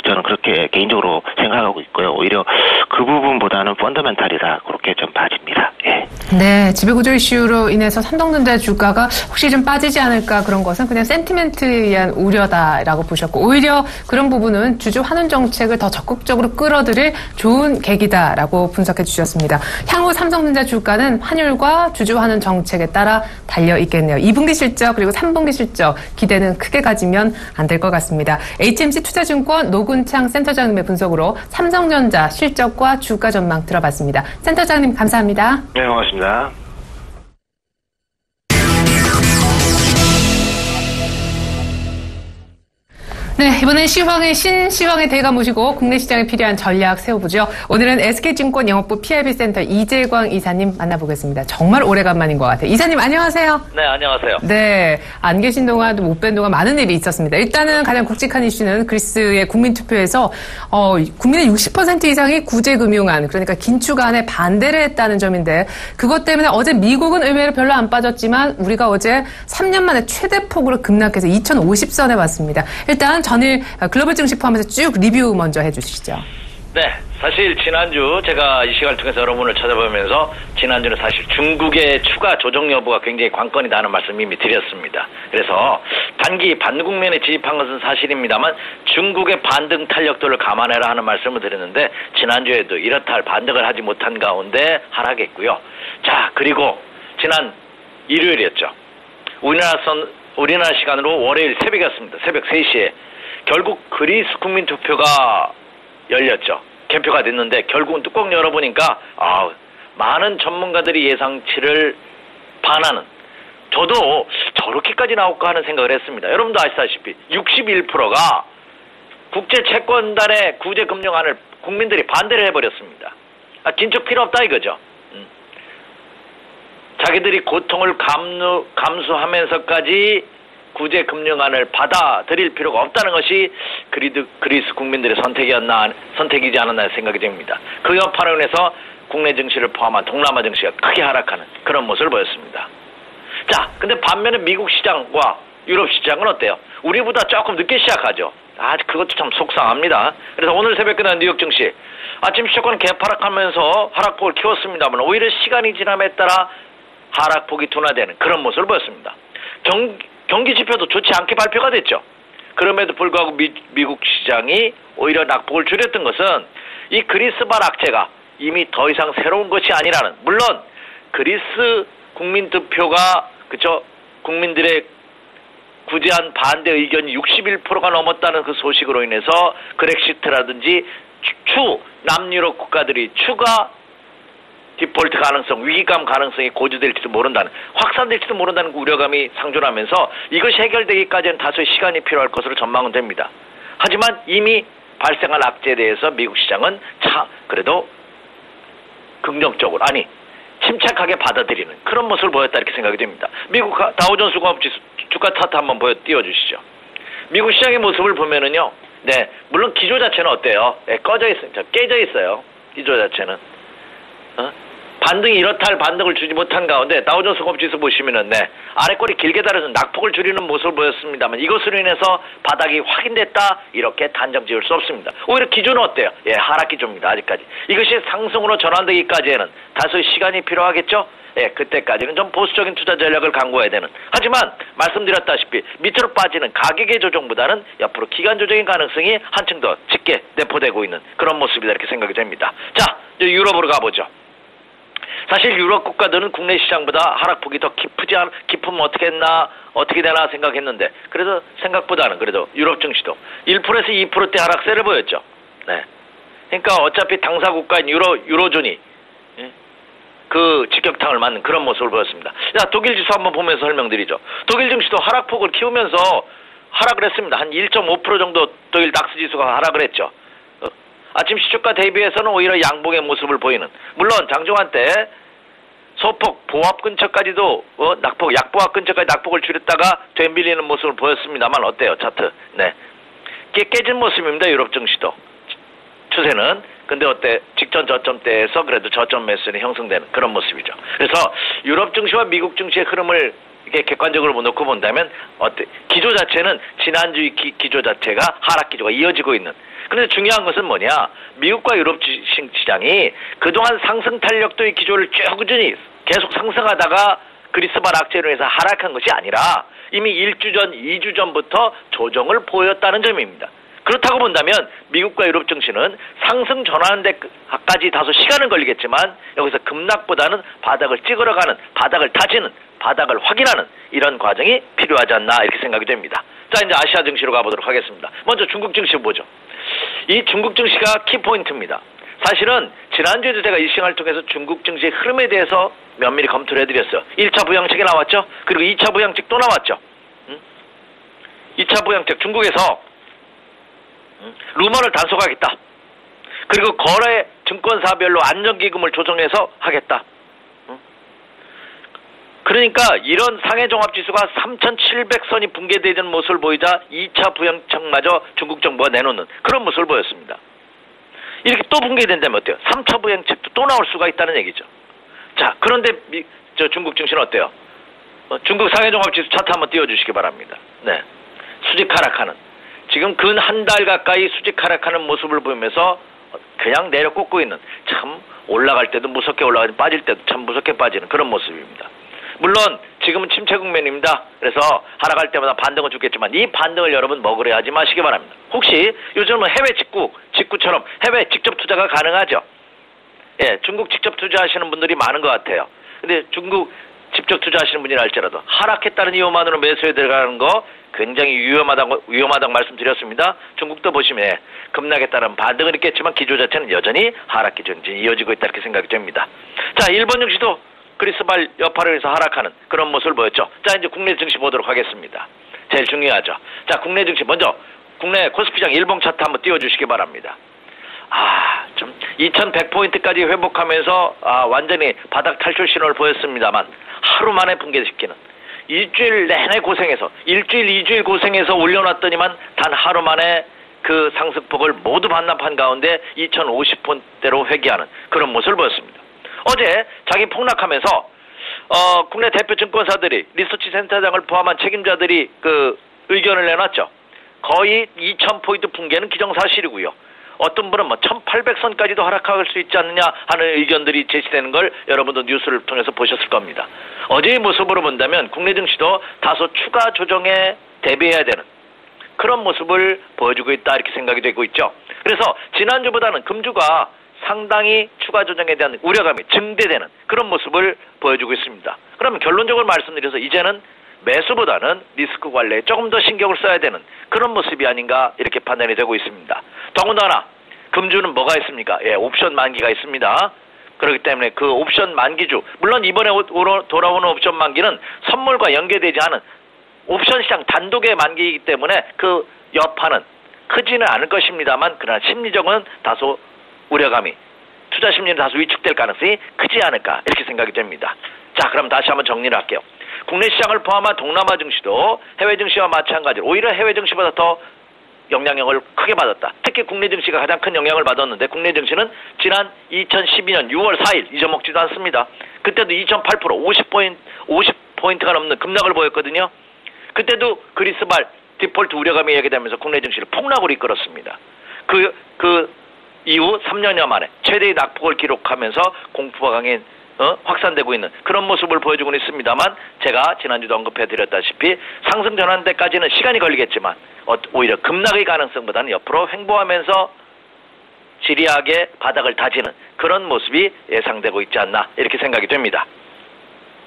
S4: 저는 그렇게 개인적으로 생각하고 있고요. 오히려 그 부분보다는 펀더멘탈이다, 그렇게 좀 봐집니다. 예.
S2: 네, 지배구조 이슈로 인해서 삼성전자 주가가 혹시 좀 빠지지 않을까, 그런 것은 그냥 센티멘트에 의한 우려다라고 보셨고, 오히려 그런 부분은 주주 환원 정책을 더 적극적으로 끌어들일 좋은 계기다라고 분석해 주셨습니다. 향후 삼성전자 주가는 환율과 주주 환원 정책에 따라 달려 있겠네요. 2분기 실적 그리고 3분기 실적 기대는 크게 가지면 안 될 것 같습니다. HMC 투자증권 노군창 센터장님의 분석으로 삼성전자 실적과 주가 전망 들어봤습니다. 센터장님 감사합니다.
S4: 네, 고맙습니다.
S2: 네, 이번엔 신시황의 대가 모시고 국내 시장에 필요한 전략 세워보죠. 오늘은 SK증권 영업부 PIB센터 이재광 이사님 만나보겠습니다. 정말 오래간만인 것 같아요. 이사님 안녕하세요.
S5: 네, 안녕하세요.
S2: 네, 안 계신 동안, 못 뵌 동안 많은 일이 있었습니다. 일단은 가장 굵직한 이슈는 그리스의 국민투표에서 국민의 60% 이상이 구제금융안, 그러니까 긴축안에 반대를 했다는 점인데, 그것 때문에 어제 미국은 의외로 별로 안 빠졌지만 우리가 어제 3년 만에 최대폭으로 급락해서 2050선에 왔습니다. 일단 전일 글로벌 증시 포함해서 쭉 리뷰 먼저 해주시죠.
S5: 네, 사실 지난주 제가 이 시간을 통해서 여러분을 찾아보면서 지난주는 사실 중국의 추가 조정 여부가 굉장히 관건이다 하는 말씀 이미 드렸습니다. 그래서 단기 반국면에 진입한 것은 사실입니다만 중국의 반등 탄력도를 감안해라 하는 말씀을 드렸는데, 지난주에도 이렇다 할 반등을 하지 못한 가운데 하락했고요. 자, 그리고 지난 일요일이었죠. 우리나라 시간으로 월요일 새벽이었습니다. 새벽 3시에 결국 그리스 국민투표가 열렸죠. 개표가 됐는데 결국은 뚜껑 열어보니까 많은 전문가들이 예상치를 반하는, 저도 저렇게까지 나올까 하는 생각을 했습니다. 여러분도 아시다시피 61%가 국제채권단의 구제금융안을 국민들이 반대를 해버렸습니다. 긴축 필요 없다 이거죠. 자기들이 고통을 감수하면서까지 구제금융안을 받아들일 필요가 없다는 것이 그리스 국민들의 선택이지 않았나 생각이 됩니다. 그 여파로 인해서 국내 증시를 포함한 동남아 증시가 크게 하락하는 그런 모습을 보였습니다. 자, 근데 반면에 미국 시장과 유럽 시장은 어때요? 우리보다 조금 늦게 시작하죠. 그것도 참 속상합니다. 그래서 오늘 새벽 끝난 뉴욕 증시 아침 시작은 개파락하면서 하락폭을 키웠습니다만 오히려 시간이 지남에 따라 하락폭이 둔화되는 그런 모습을 보였습니다. 경기 지표도 좋지 않게 발표가 됐죠. 그럼에도 불구하고 미국 시장이 오히려 낙폭을 줄였던 것은 이 그리스발 악재가 이미 더 이상 새로운 것이 아니라는, 물론 그리스 국민투표가 국민들의 구제안 반대 의견이 61%가 넘었다는 그 소식으로 인해서 그렉시트라든지 남유럽 국가들이 추가 디폴트 가능성, 위기감 가능성이 고조될지도 모른다는, 확산될지도 모른다는 우려감이 상존하면서 이것이 해결되기까지는 다소의 시간이 필요할 것으로 전망은 됩니다. 하지만 이미 발생한 악재에 대해서 미국 시장은 그래도 긍정적으로, 침착하게 받아들이는 그런 모습을 보였다 이렇게 생각이 됩니다. 미국 다우존스 공업지수 주가 차트 한번 띄워주시죠. 미국 시장의 모습을 보면은요, 네, 물론 기조 자체는 어때요? 네, 깨져 있어요. 기조 자체는. 반등이 이렇다 할 반등을 주지 못한 가운데 다우존스 공업지수 보시면은 아래 꼬리 길게 달아서 낙폭을 줄이는 모습을 보였습니다만 이것으로 인해서 바닥이 확인됐다 이렇게 단정 지을 수 없습니다. 오히려 기조는 어때요? 하락 기조입니다. 아직까지. 이것이 상승으로 전환되기까지에는 다소 시간이 필요하겠죠? 그때까지는 좀 보수적인 투자 전략을 강구해야 되는. 하지만 말씀드렸다시피 밑으로 빠지는 가격의 조정보다는 옆으로 기간 조정의 가능성이 한층 더 짙게 내포되고 있는 그런 모습이다 이렇게 생각이 됩니다. 자, 이제 유럽으로 가보죠. 사실 유럽 국가들은 국내 시장보다 하락폭이 더 깊으면 어떻게 되나 생각했는데 그래도 생각보다는 그래도 유럽 증시도 1%에서 2%대 하락세를 보였죠. 그러니까 어차피 당사 국가인 유로존이 그 직격탄을 맞는 그런 모습을 보였습니다. 자, 독일 지수 한번 보면서 설명드리죠. 독일 증시도 하락폭을 키우면서 하락을 했습니다. 한 1.5% 정도 독일 닥스 지수가 하락을 했죠. 아침 시초가 대비해서는 오히려 양봉의 모습을 보이는. 물론 장중한 때 소폭 보합 근처까지도 약보합 근처까지 낙폭을 줄였다가 되밀리는 모습을 보였습니다만 어때요 차트? 깨진 모습입니다. 유럽 증시도 추세는. 근데 어때? 직전 저점대에서 그래도 저점 매수는 형성되는 그런 모습이죠. 그래서 유럽 증시와 미국 증시의 흐름을 이렇게 객관적으로 놓고 본다면 어때? 기조 자체는 지난주 기조 자체가 하락 기조가 이어지고 있는. 그런데 중요한 것은 뭐냐? 미국과 유럽 시장이 그동안 상승 탄력도의 기조를 쭉 꾸준히 계속 상승하다가 그리스발 악재로 해서 하락한 것이 아니라 이미 1주 전, 2주 전부터 조정을 보였다는 점입니다. 그렇다고 본다면 미국과 유럽 증시는 상승 전환하는 데까지 다소 시간은 걸리겠지만 여기서 급락보다는 바닥을 찍으러가는, 바닥을 다지는, 바닥을 확인하는 이런 과정이 필요하지 않나 이렇게 생각이 됩니다. 자, 이제 아시아 증시로 가보도록 하겠습니다. 먼저 중국 증시 보죠. 이 중국 증시가 키포인트입니다. 사실은 지난주에도 제가 이 시간을 통해서 중국 증시의 흐름에 대해서 면밀히 검토를 해드렸어요. 1차 부양책이 나왔죠. 그리고 2차 부양책 또 나왔죠. 2차 부양책 중국에서 루머를 단속하겠다. 그리고 거래 증권사별로 안정기금을 조정해서 하겠다. 그러니까 이런 상해종합지수가 3,700선이 붕괴되는 모습을 보이자 2차 부양책마저 중국 정부가 내놓는 그런 모습을 보였습니다. 이렇게 또 붕괴된다면 어때요? 3차 부양책도 또 나올 수가 있다는 얘기죠. 자, 그런데 중국 증시는 어때요? 중국 상해종합지수 차트 한번 띄워주시기 바랍니다. 수직 하락하는. 지금 근 한 달 가까이 수직 하락하는 모습을 보이면서 그냥 내려 꽂고 있는, 참 올라갈 때도 무섭게 올라가지 빠질 때도 참 무섭게 빠지는 그런 모습입니다. 물론 지금은 침체 국면입니다. 그래서 하락할 때마다 반등을 주겠지만 이 반등을 여러분 먹으려 하지 마시기 바랍니다. 혹시 요즘은 해외 직구처럼 해외 직접 투자가 가능하죠. 중국 직접 투자하시는 분들이 많은 것 같아요. 근데 중국 직접 투자하시는 분이라 할지라도 하락했다는 이유만으로 매수에 들어가는 거 굉장히 위험하다고 말씀드렸습니다. 중국도 보시면 급락에 따른 반등은 있겠지만 기조 자체는 여전히 하락 기조는 이어지고 있다 이렇게 생각이 됩니다. 자, 일본 증시도 그리스발 여파를 해서 하락하는 그런 모습을 보였죠. 자, 이제 국내 증시 보도록 하겠습니다. 제일 중요하죠. 자, 국내 증시 먼저 국내 코스피장 일봉 차트 한번 띄워주시기 바랍니다. 좀 2100포인트까지 회복하면서 완전히 바닥 탈출 신호를 보였습니다만 하루 만에 붕괴시키는 일주일 내내 고생해서 2주일 고생해서 올려놨더니만 단 하루 만에 그 상승폭을 모두 반납한 가운데 2050포인트대로 회귀하는 그런 모습을 보였습니다. 어제 자기 폭락하면서 국내 대표 증권사들이 리서치 센터장을 포함한 책임자들이 그 의견을 내놨죠. 거의 2000포인트 붕괴는 기정사실이고요. 어떤 분은 1800선까지도 하락할 수 있지 않느냐 하는 의견들이 제시되는 걸 여러분도 뉴스를 통해서 보셨을 겁니다. 어제의 모습으로 본다면 국내 증시도 다소 추가 조정에 대비해야 되는 그런 모습을 보여주고 있다 이렇게 생각이 되고 있죠. 그래서 지난주보다는 금주가 상당히 추가 조정에 대한 우려감이 증대되는 그런 모습을 보여주고 있습니다. 그러면 결론적으로 말씀드려서 이제는 매수보다는 리스크 관리에 조금 더 신경을 써야 되는 그런 모습이 아닌가 이렇게 판단이 되고 있습니다. 더군다나 금주는 뭐가 있습니까? 옵션 만기가 있습니다. 그렇기 때문에 그 옵션 만기주, 물론 이번에 돌아오는 옵션 만기는 선물과 연계되지 않은 옵션 시장 단독의 만기이기 때문에 그 여파는 크지는 않을 것입니다만 그러나 심리적은 다소 우려감이, 투자 심리는 다소 위축될 가능성이 크지 않을까 이렇게 생각이 됩니다. 자, 그럼 다시 한번 정리를 할게요. 국내 시장을 포함한 동남아 증시도 해외 증시와 마찬가지로 오히려 해외 증시보다 더 영향을 크게 받았다. 특히 국내 증시가 가장 큰 영향을 받았는데 국내 증시는 지난 2012년 6월 4일 잊어먹지도 않습니다. 그때도 2.8% 50포인트가 넘는 급락을 보였거든요. 그때도 그리스발 디폴트 우려감이 얘기되면서 국내 증시를 폭락으로 이끌었습니다. 그 이후 3년여 만에 최대의 낙폭을 기록하면서 공포가 강인 확산되고 있는 그런 모습을 보여주고 있습니다만 제가 지난주도 언급해드렸다시피 상승 전환대까지는 시간이 걸리겠지만 오히려 급락의 가능성보다는 옆으로 횡보하면서 지리하게 바닥을 다지는 그런 모습이 예상되고 있지 않나 이렇게 생각이 됩니다.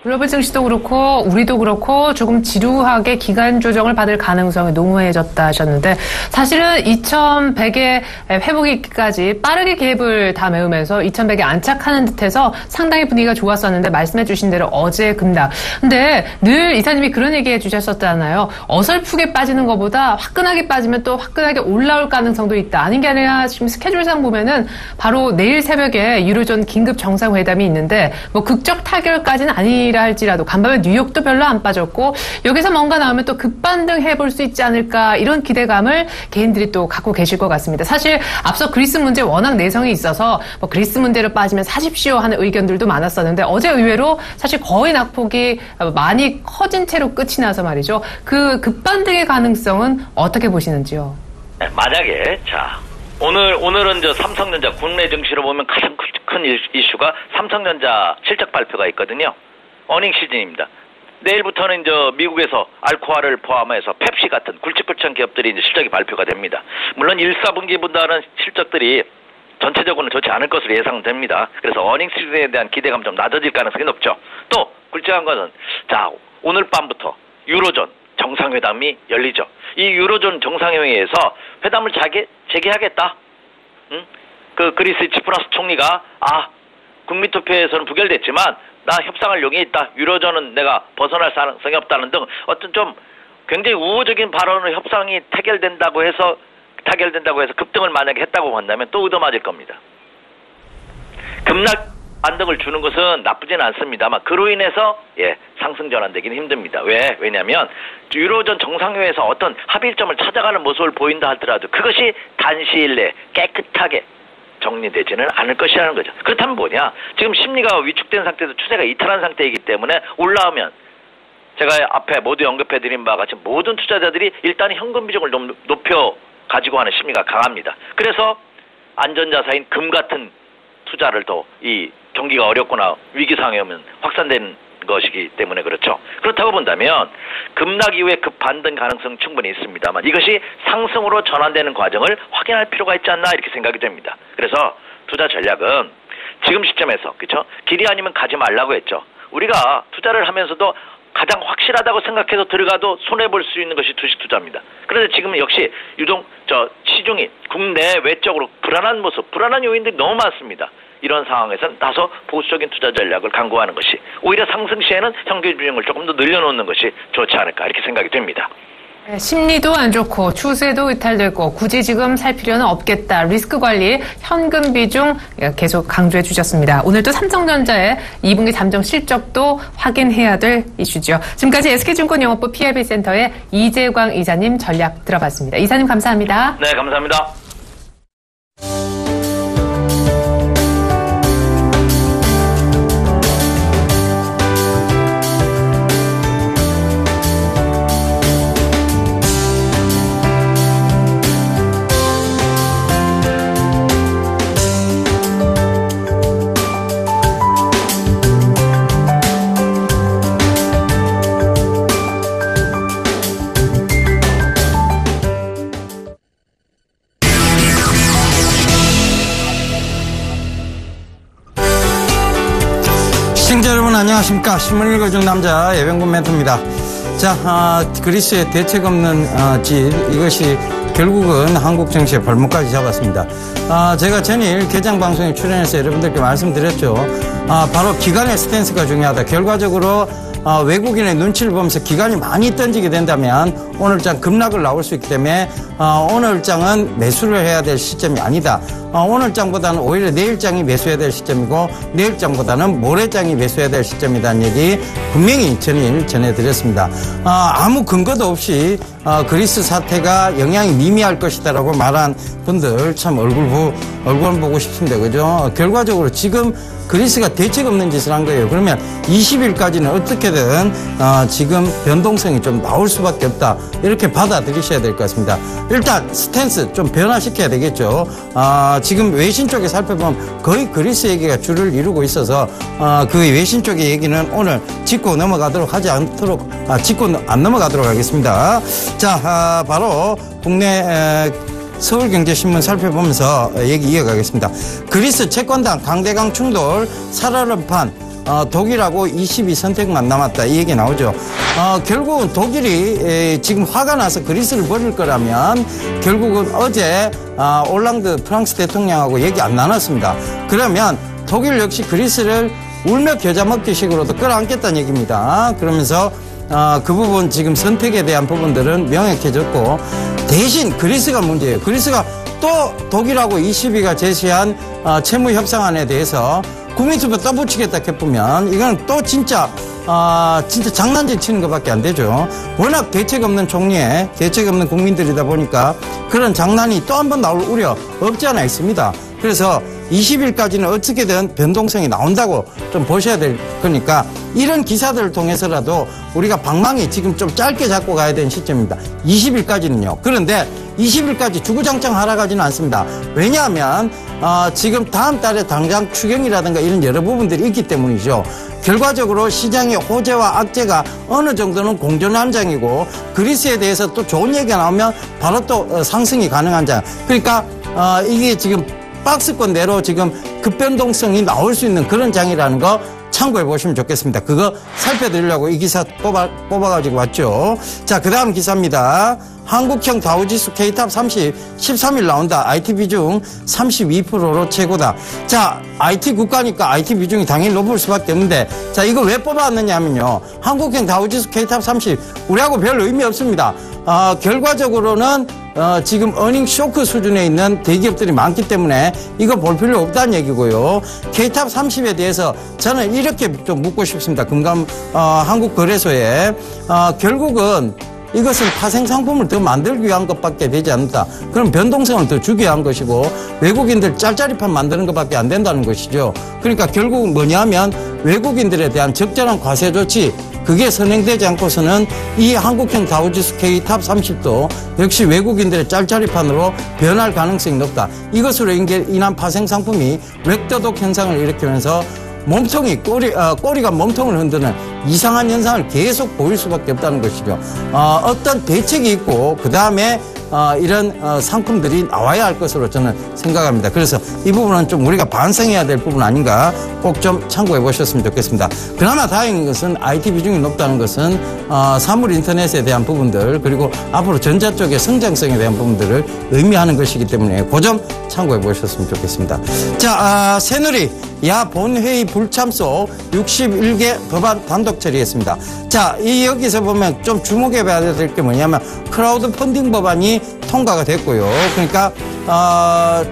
S2: 글로벌 증시도 그렇고 우리도 그렇고 조금 지루하게 기간 조정을 받을 가능성이 농후해졌다 하셨는데 사실은 2100의 회복이기까지 빠르게 갭을 다 메우면서 2100에 안착하는 듯해서 상당히 분위기가 좋았었는데 말씀해 주신 대로 어제 급락. 근데 늘 이사님이 그런 얘기해 주셨었잖아요. 어설프게 빠지는 것보다 화끈하게 빠지면 또 화끈하게 올라올 가능성도 있다. 아닌 게 아니라 지금 스케줄상 보면은 바로 내일 새벽에 유로존 긴급 정상회담이 있는데 뭐 극적 타결까지는 아니라 할지라도 간밤에 뉴욕도 별로 안 빠졌고 여기서 뭔가 나오면 또 급반등 해볼 수 있지 않을까 이런 기대감을 개인들이 또 갖고 계실 것 같습니다. 사실 앞서 그리스 문제 워낙 내성이 있어서 뭐 그리스 문제로 빠지면 사십시오 하는 의견들도 많았었는데 어제 의외로 사실 거의 낙폭이 많이 커진 채로 끝이 나서 말이죠. 그 급반등의 가능성은 어떻게 보시는지요?
S5: 네, 만약에 오늘은 삼성전자 국내 증시로 보면 가장 큰 이슈가 삼성전자 실적 발표가 있거든요. 어닝 시즌입니다. 내일부터는 미국에서 알코아를 포함해서 펩시 같은 굵직굵직한 기업들이 실적이 발표가 됩니다. 물론 1사분기보다는 실적들이 전체적으로는 좋지 않을 것으로 예상됩니다. 그래서 어닝 시즌에 대한 기대감 좀 낮아질 가능성이 높죠. 또 굵직한 것은 오늘 밤부터 유로존 정상회담이 열리죠. 이 유로존 정상회의에서 회담을 재개하겠다. 그 그리스 치프라스 총리가 국민투표에서는 부결됐지만 나 협상할 용이 있다. 유로존은 내가 벗어날 가능성이 없다는 등 어떤 좀 굉장히 우호적인 발언으로 협상이 타결된다고 해서 급등을 만약에 했다고 한다면 또 얻어맞을 겁니다. 급락 반등을 주는 것은 나쁘지는 않습니다만 그로 인해서 상승 전환되기는 힘듭니다. 왜냐하면 유로존 정상회의에서 어떤 합의점을 찾아가는 모습을 보인다 하더라도 그것이 단시일 내에 깨끗하게 정리되지는 않을 것이라는 거죠. 그렇다면 뭐냐? 지금 심리가 위축된 상태에서 추세가 이탈한 상태이기 때문에 올라오면 제가 앞에 모두 언급해드린 바와 같이 모든 투자자들이 일단 현금 비중을 높여 가지고 하는 심리가 강합니다. 그래서 안전자산인 금 같은 투자를 더 이 경기가 어렵거나 위기 상황에 오면 확산되는 것이기 때문에 그렇죠. 그렇다고 본다면 급락 이후에 급반등 가능성 충분히 있습니다만 이것이 상승으로 전환되는 과정을 확인할 필요가 있지 않나 이렇게 생각이 됩니다. 그래서 투자 전략은 지금 시점에서 그렇죠? 길이 아니면 가지 말라고 했죠. 우리가 투자를 하면서도 가장 확실하다고 생각해서 들어가도 손해볼 수 있는 것이 주식 투자입니다. 그런데 지금 역시 유동 시중이 국내 외적으로 불안한 요인들이 너무 많습니다. 이런 상황에서는 다소 보수적인 투자 전략을 강구하는 것이 오히려 상승 시에는 현금 비중을 조금 더 늘려놓는 것이 좋지 않을까 이렇게 생각이 됩니다.
S2: 심리도 안 좋고 추세도 이탈되고 굳이 지금 살 필요는 없겠다. 리스크 관리, 현금 비중 계속 강조해 주셨습니다. 오늘도 삼성전자의 2분기 잠정 실적도 확인해야 될 이슈죠. 지금까지 SK증권영업부 PIB센터의 이재광 이사님 전략 들어봤습니다. 이사님 감사합니다.
S5: 네, 감사합니다.
S6: 시청자 여러분 안녕하십니까. 신문 읽어준 남자 예병군 멘토입니다. 그리스의 대책 없는 질, 이것이 결국은 한국 정치의 발목까지 잡았습니다. 제가 전일 개장 방송에 출연해서 여러분들께 말씀드렸죠. 바로 기관의 스탠스가 중요하다. 결과적으로 외국인의 눈치를 보면서 기관이 많이 던지게 된다면 오늘장 급락을 나올 수 있기 때문에 오늘장은 매수를 해야 될 시점이 아니다. 오늘장보다는 오히려 내일장이 매수해야 될 시점이고 내일장보다는 모레장이 매수해야 될 시점이라는 얘기 분명히 전일 전해드렸습니다. 아무 근거도 없이 그리스 사태가 영향이 미미할 것이다라고 말한 분들 참 얼굴 보고 싶습니다. 그죠? 결과적으로 지금 그리스가 대책 없는 짓을 한 거예요. 그러면 20일까지는 어떻게든 지금 변동성이 좀 나올 수밖에 없다. 이렇게 받아들이셔야 될 것 같습니다. 일단 스탠스 좀 변화시켜야 되겠죠. 지금 외신 쪽에 살펴보면 거의 그리스 얘기가 주를 이루고 있어서 그 외신 쪽의 얘기는 오늘 짚고 넘어가도록 하지 않도록 짚고 안 넘어가도록 하겠습니다. 자, 바로 국내 서울경제신문 살펴보면서 얘기 이어가겠습니다. 그리스 채권당 강대강 충돌 살얼음판 독일하고 22선택만 남았다 이 얘기 나오죠. 결국은 독일이 지금 화가 나서 그리스를 버릴 거라면 결국은 어제 올랑드 프랑스 대통령하고 얘기 안 나눴습니다. 그러면 독일 역시 그리스를 울며 겨자 먹기 식으로도 끌어안겠다는 얘기입니다. 그러면서 그 부분 지금 선택에 대한 부분들은 명확해졌고 대신 그리스가 문제예요. 그리스가 또 독일하고 22가 제시한 채무 협상안에 대해서 국민투표 또 붙이겠다 해보면 이건 또 진짜 장난질 치는 것밖에 안 되죠. 워낙 대책 없는 총리에 대책 없는 국민들이다 보니까 그런 장난이 또 한 번 나올 우려 없지 않아 있습니다. 그래서 20일까지는 어떻게든 변동성이 나온다고 좀 보셔야 될 거니까 이런 기사들을 통해서라도 우리가 방망이 지금 좀 짧게 잡고 가야 되는 시점입니다. 20일까지는요. 그런데 20일까지 주구장창 하락하지는 않습니다. 왜냐하면 지금 다음 달에 당장 추경이라든가 이런 여러 부분들이 있기 때문이죠. 결과적으로 시장의 호재와 악재가 어느 정도는 공존한 장이고 그리스에 대해서 또 좋은 얘기가 나오면 바로 또 상승이 가능한 장. 그러니까 이게 지금 박스권 내로 지금 급변동성이 나올 수 있는 그런 장이라는 거 참고해 보시면 좋겠습니다. 그거 살펴드리려고 이 기사 뽑아가지고 왔죠. 자, 그 다음 기사입니다. 한국형 다우지수 K탑 30, 13일 나온다. IT 비중 32%로 최고다. 자, IT 국가니까 IT 비중이 당연히 높을 수밖에 없는데, 자, 이거 왜 뽑아왔느냐 하면요. 한국형 다우지수 K탑 30, 우리하고 별 의미 없습니다. 결과적으로는 지금 어닝 쇼크 수준에 있는 대기업들이 많기 때문에 이거 볼 필요 없다는 얘기고요. K탑 30에 대해서 저는 이렇게 좀 묻고 싶습니다. 한국거래소에 결국은 이것은 파생 상품을 더 만들기 위한 것밖에 되지 않는다. 그럼 변동성을 더 주기 위한 것이고 외국인들 짤짤이판 만드는 것밖에 안 된다는 것이죠. 그러니까 결국은 뭐냐면 외국인들에 대한 적절한 과세 조치 그게 선행되지 않고서는 이 한국형 다우지수 K탑 30도 역시 외국인들의 짤짤이판으로 변할 가능성이 높다. 이것으로 인한 파생 상품이 웹더독 현상을 일으키면서 몸통이 꼬리가 몸통을 흔드는 이상한 현상을 계속 보일 수밖에 없다는 것이죠. 어떤 대책이 있고 그 다음에 이런 상품들이 나와야 할 것으로 저는 생각합니다. 그래서 이 부분은 좀 우리가 반성해야 될 부분 아닌가 꼭 좀 참고해 보셨으면 좋겠습니다. 그나마 다행인 것은 IT 비중이 높다는 것은 사물 인터넷에 대한 부분들 그리고 앞으로 전자 쪽의 성장성에 대한 부분들을 의미하는 것이기 때문에 그 점 참고해 보셨으면 좋겠습니다. 자, 새누리 본회의 불참소 61개 법안 단독 처리했습니다. 자, 여기서 보면 좀 주목해 봐야 될 게 뭐냐면 크라우드 펀딩 법안이 통과가 됐고요. 그러니까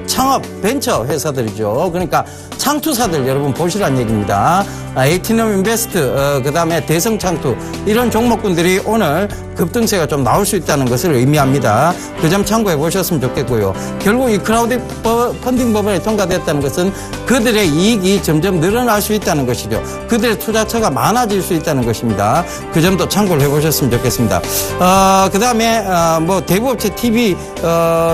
S6: 창업 벤처 회사들이죠. 그러니까 창투사들 여러분 보시란 얘기입니다. 에이티넘 인베스트, 그 다음에 대성창투 이런 종목군들이 오늘 급등세가 좀 나올 수 있다는 것을 의미합니다. 그 점 참고해 보셨으면 좋겠고요. 결국 이 크라우드 펀딩 법안이 통과됐다는 것은 그들의 이익이 점점 늘어날 수 있다는 것이죠. 그들의 투자처가 많아질 수 있다는 것입니다. 그 점도 참고를 해 보셨으면 좋겠습니다. 그 다음에 대부업체 TV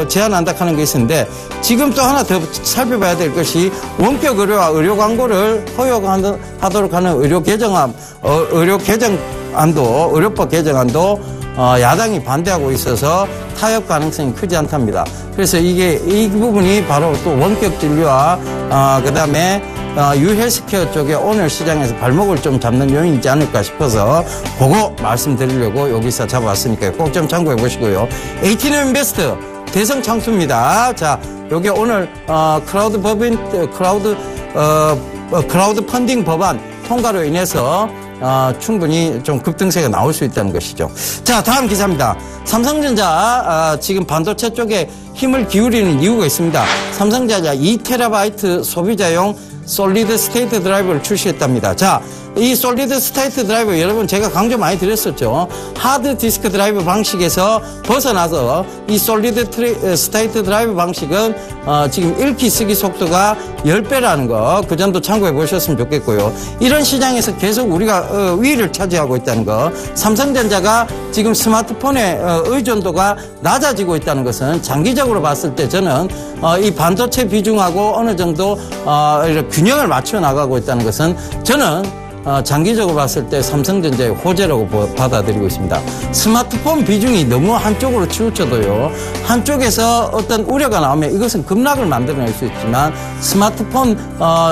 S6: 제한한다 하는 게 있었는데 지금 또 하나 더 살펴봐야 될 것이 원격 의료와 의료 광고를 허용하도록 하는 의료법 개정안도 야당이 반대하고 있어서 타협 가능성이 크지 않답니다. 그래서 이 부분이 바로 또 원격 진료와 그다음에 유헬스케어 쪽에 오늘 시장에서 발목을 좀 잡는 요인이지 않을까 싶어서 그거 말씀드리려고 여기서 잡아왔으니까요. 꼭 좀 참고해 보시고요. 에이티넘 인베스트 대성 창수입니다. 자, 요게 오늘 크라우드 펀딩 법안 통과로 인해서 충분히 좀 급등세가 나올 수 있다는 것이죠. 자, 다음 기사입니다. 삼성전자 지금 반도체 쪽에 힘을 기울이는 이유가 있습니다. 삼성전자 2TB 소비자용 솔리드 스테이트 드라이브를 출시했답니다. 자, 이 솔리드 스테이트 드라이브 여러분 제가 강조 많이 드렸었죠. 하드 디스크 드라이브 방식에서 벗어나서 이 솔리드 스테이트 드라이브 방식은 지금 읽기 쓰기 속도가 10배라는 거 그 점도 참고해 보셨으면 좋겠고요. 이런 시장에서 계속 우리가 위를 차지하고 있다는 거, 삼성전자가 지금 스마트폰의 의존도가 낮아지고 있다는 것은 장기적으로 봤을 때 저는 이 반도체 비중하고 어느 정도 균형을 맞춰 나가고 있다는 것은 저는 장기적으로 봤을 때 삼성전자의 호재라고 받아들이고 있습니다. 스마트폰 비중이 너무 한쪽으로 치우쳐도요, 한쪽에서 어떤 우려가 나오면 이것은 급락을 만들어낼 수 있지만 스마트폰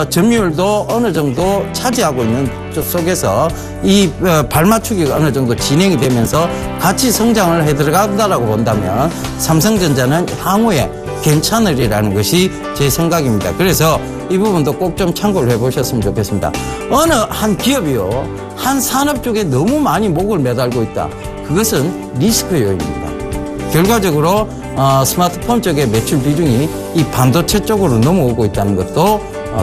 S6: 점유율도 어느 정도 차지하고 있는 쪽 속에서 이 발맞추기가 어느 정도 진행이 되면서 같이 성장을 해 들어간다라고 본다면 삼성전자는 향후에 괜찮으리라는 것이 제 생각입니다. 그래서 이 부분도 꼭 좀 참고를 해보셨으면 좋겠습니다. 어느 한 기업이요, 한 산업 쪽에 너무 많이 목을 매달고 있다. 그것은 리스크 요인입니다. 결과적으로 스마트폰 쪽의 매출 비중이 이 반도체 쪽으로 넘어오고 있다는 것도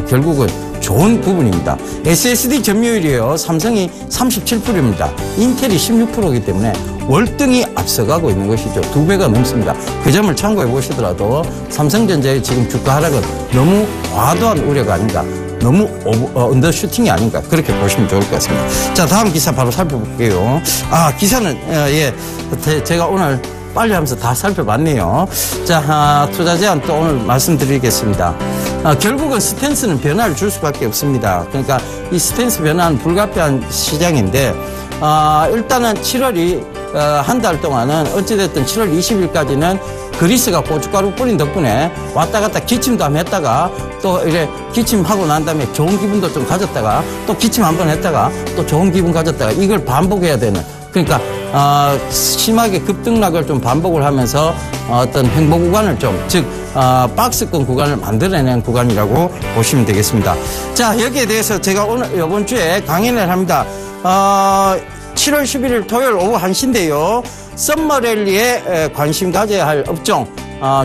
S6: 결국은 좋은 부분입니다. SSD 점유율이요, 삼성이 37%입니다. 인텔이 16%이기 때문에 월등히 앞서가고 있는 것이죠. 2배가 넘습니다. 그 점을 참고해 보시더라도 삼성전자의 지금 주가 하락은 너무 과도한 우려가 아닌가, 너무 언더슈팅이 아닌가, 그렇게 보시면 좋을 것 같습니다. 자, 다음 기사 바로 살펴볼게요. 기사는 제가 오늘 빨리 하면서 다 살펴봤네요. 자, 투자 제안 또 오늘 말씀드리겠습니다. 결국은 스탠스는 변화를 줄 수밖에 없습니다. 그러니까 이 스탠스 변화는 불가피한 시장인데, 일단은 7월이 한 달 동안은 어찌됐든 7월 20일까지는 그리스가 고춧가루 뿌린 덕분에 왔다 갔다 기침도 한번 했다가 또 이래 기침하고 난 다음에 좋은 기분도 좀 가졌다가 또 기침 한번 했다가 또 좋은 기분 가졌다가 이걸 반복해야 되는, 그러니까 심하게 급등락을 좀 반복을 하면서 어떤 횡보 구간을 좀, 즉 박스권 구간을 만들어내는 구간이라고 보시면 되겠습니다. 자, 여기에 대해서 제가 이번 주에 강연을 합니다. 7월 11일 토요일 오후 1시인데요. 썸머랠리에 관심 가져야 할 업종,